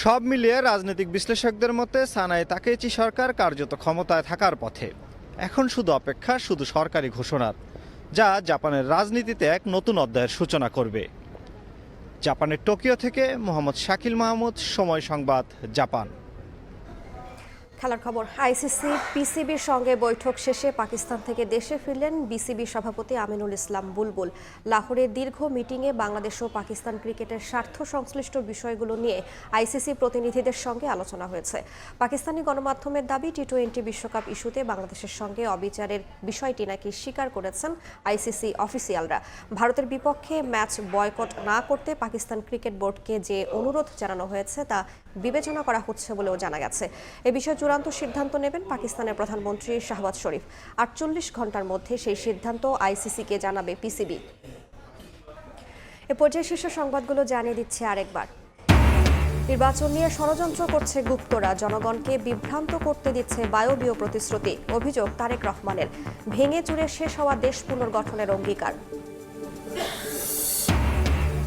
সব মিলিয়ে রাজনৈতিক বিশ্লেষকদের মতে সানায়ে তাকাইচি সরকার কার্যত ক্ষমতায় থাকার পথে। এখন শুধু অপেক্ষা শুধু সরকারি ঘোষণার, যা জাপানের রাজনীতিতে এক নতুন অধ্যায়ের সূচনা করবে। জাপানের টোকিও থেকে মোহাম্মদ শাকিল মাহমুদ, সময় সংবাদ, জাপান। খেলার খবর, ICC PCBর সঙ্গে বৈঠক শেষে পাকিস্তান থেকে দেশে ফিরলেন BCB সভাপতি আমিনুল ইসলাম বুলবুল। লাহোরে দীর্ঘ মিটিংয়ে বাংলাদেশ ও পাকিস্তান ক্রিকেটের স্বার্থ সংশ্লিষ্ট বিষয়গুলো নিয়ে ICC প্রতিনিধিদের সঙ্গে আলোচনা হয়েছে। পাকিস্তানি গণমাধ্যমের দাবি T20 বিশ্বকাপ ইস্যুতে বাংলাদেশের সঙ্গে অবিচারের বিষয়টি নাকি স্বীকার করেছেন ICC অফিসিয়ালরা। ভারতের বিপক্ষে ম্যাচ বয়কট না করতে পাকিস্তান ক্রিকেট বোর্ডকে যে অনুরোধ জানানো হয়েছে তা বিবেচনা করা হচ্ছে বলেও জানা গেছে। এ বিষয়ে চূড়ান্ত সিদ্ধান্ত নেবেন পাকিস্তানের প্রধানমন্ত্রী শাহবাজ শরীফ। 48 ঘন্টার মধ্যে সেই সিদ্ধান্ত ICC-কে জানাবে PCB। এ পর্যায়ে শীর্ষ সংবাদগুলো জানিয়ে দিচ্ছে আরেকবার। নির্বাচন নিয়ে ষড়যন্ত্র করছে গুপ্তরা, জনগণকে বিভ্রান্ত করতে দিচ্ছে বায়বীয় প্রতিশ্রুতি। অভিযোগ তারেক রহমানের। ভেঙে চুরে শেষ হওয়া দেশ পুনর্গঠনের অঙ্গীকার।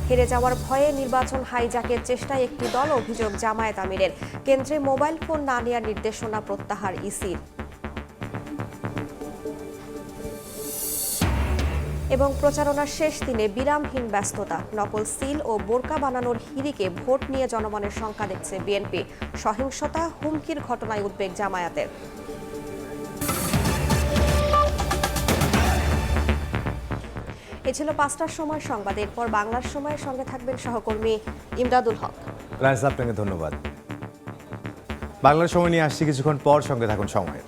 হেরে যাওয়ার ভয়ে নির্বাচন হাইজ্যাকের চেষ্টায় একটি দল, অভিযোগ জামায়াত আমিরের। কেন্দ্রে মোবাইল ফোন না নেওয়ার নির্দেশনা প্রত্যাহার ইসির। এবং প্রচারণার শেষ দিনে বিরামহীন ব্যস্ততা। নকল সিল ও বোরকা বানানোর হিড়িকে ভোট নিয়ে জনমনের শঙ্কা দেখছে বিএনপি। সহিংসতা, হুমকির ঘটনায় উদ্বেগ জামায়াতের। এ ছিল 5টার সময় সংবাদ। এরপর বাংলার সময়ের সঙ্গে থাকবেন সহকর্মী ইমদাদুল হক। রাইস, আপনাকে ধন্যবাদ। বাংলার সময় নিয়ে আসছি কিছুক্ষণ পর, সঙ্গে থাকুন সময়ের।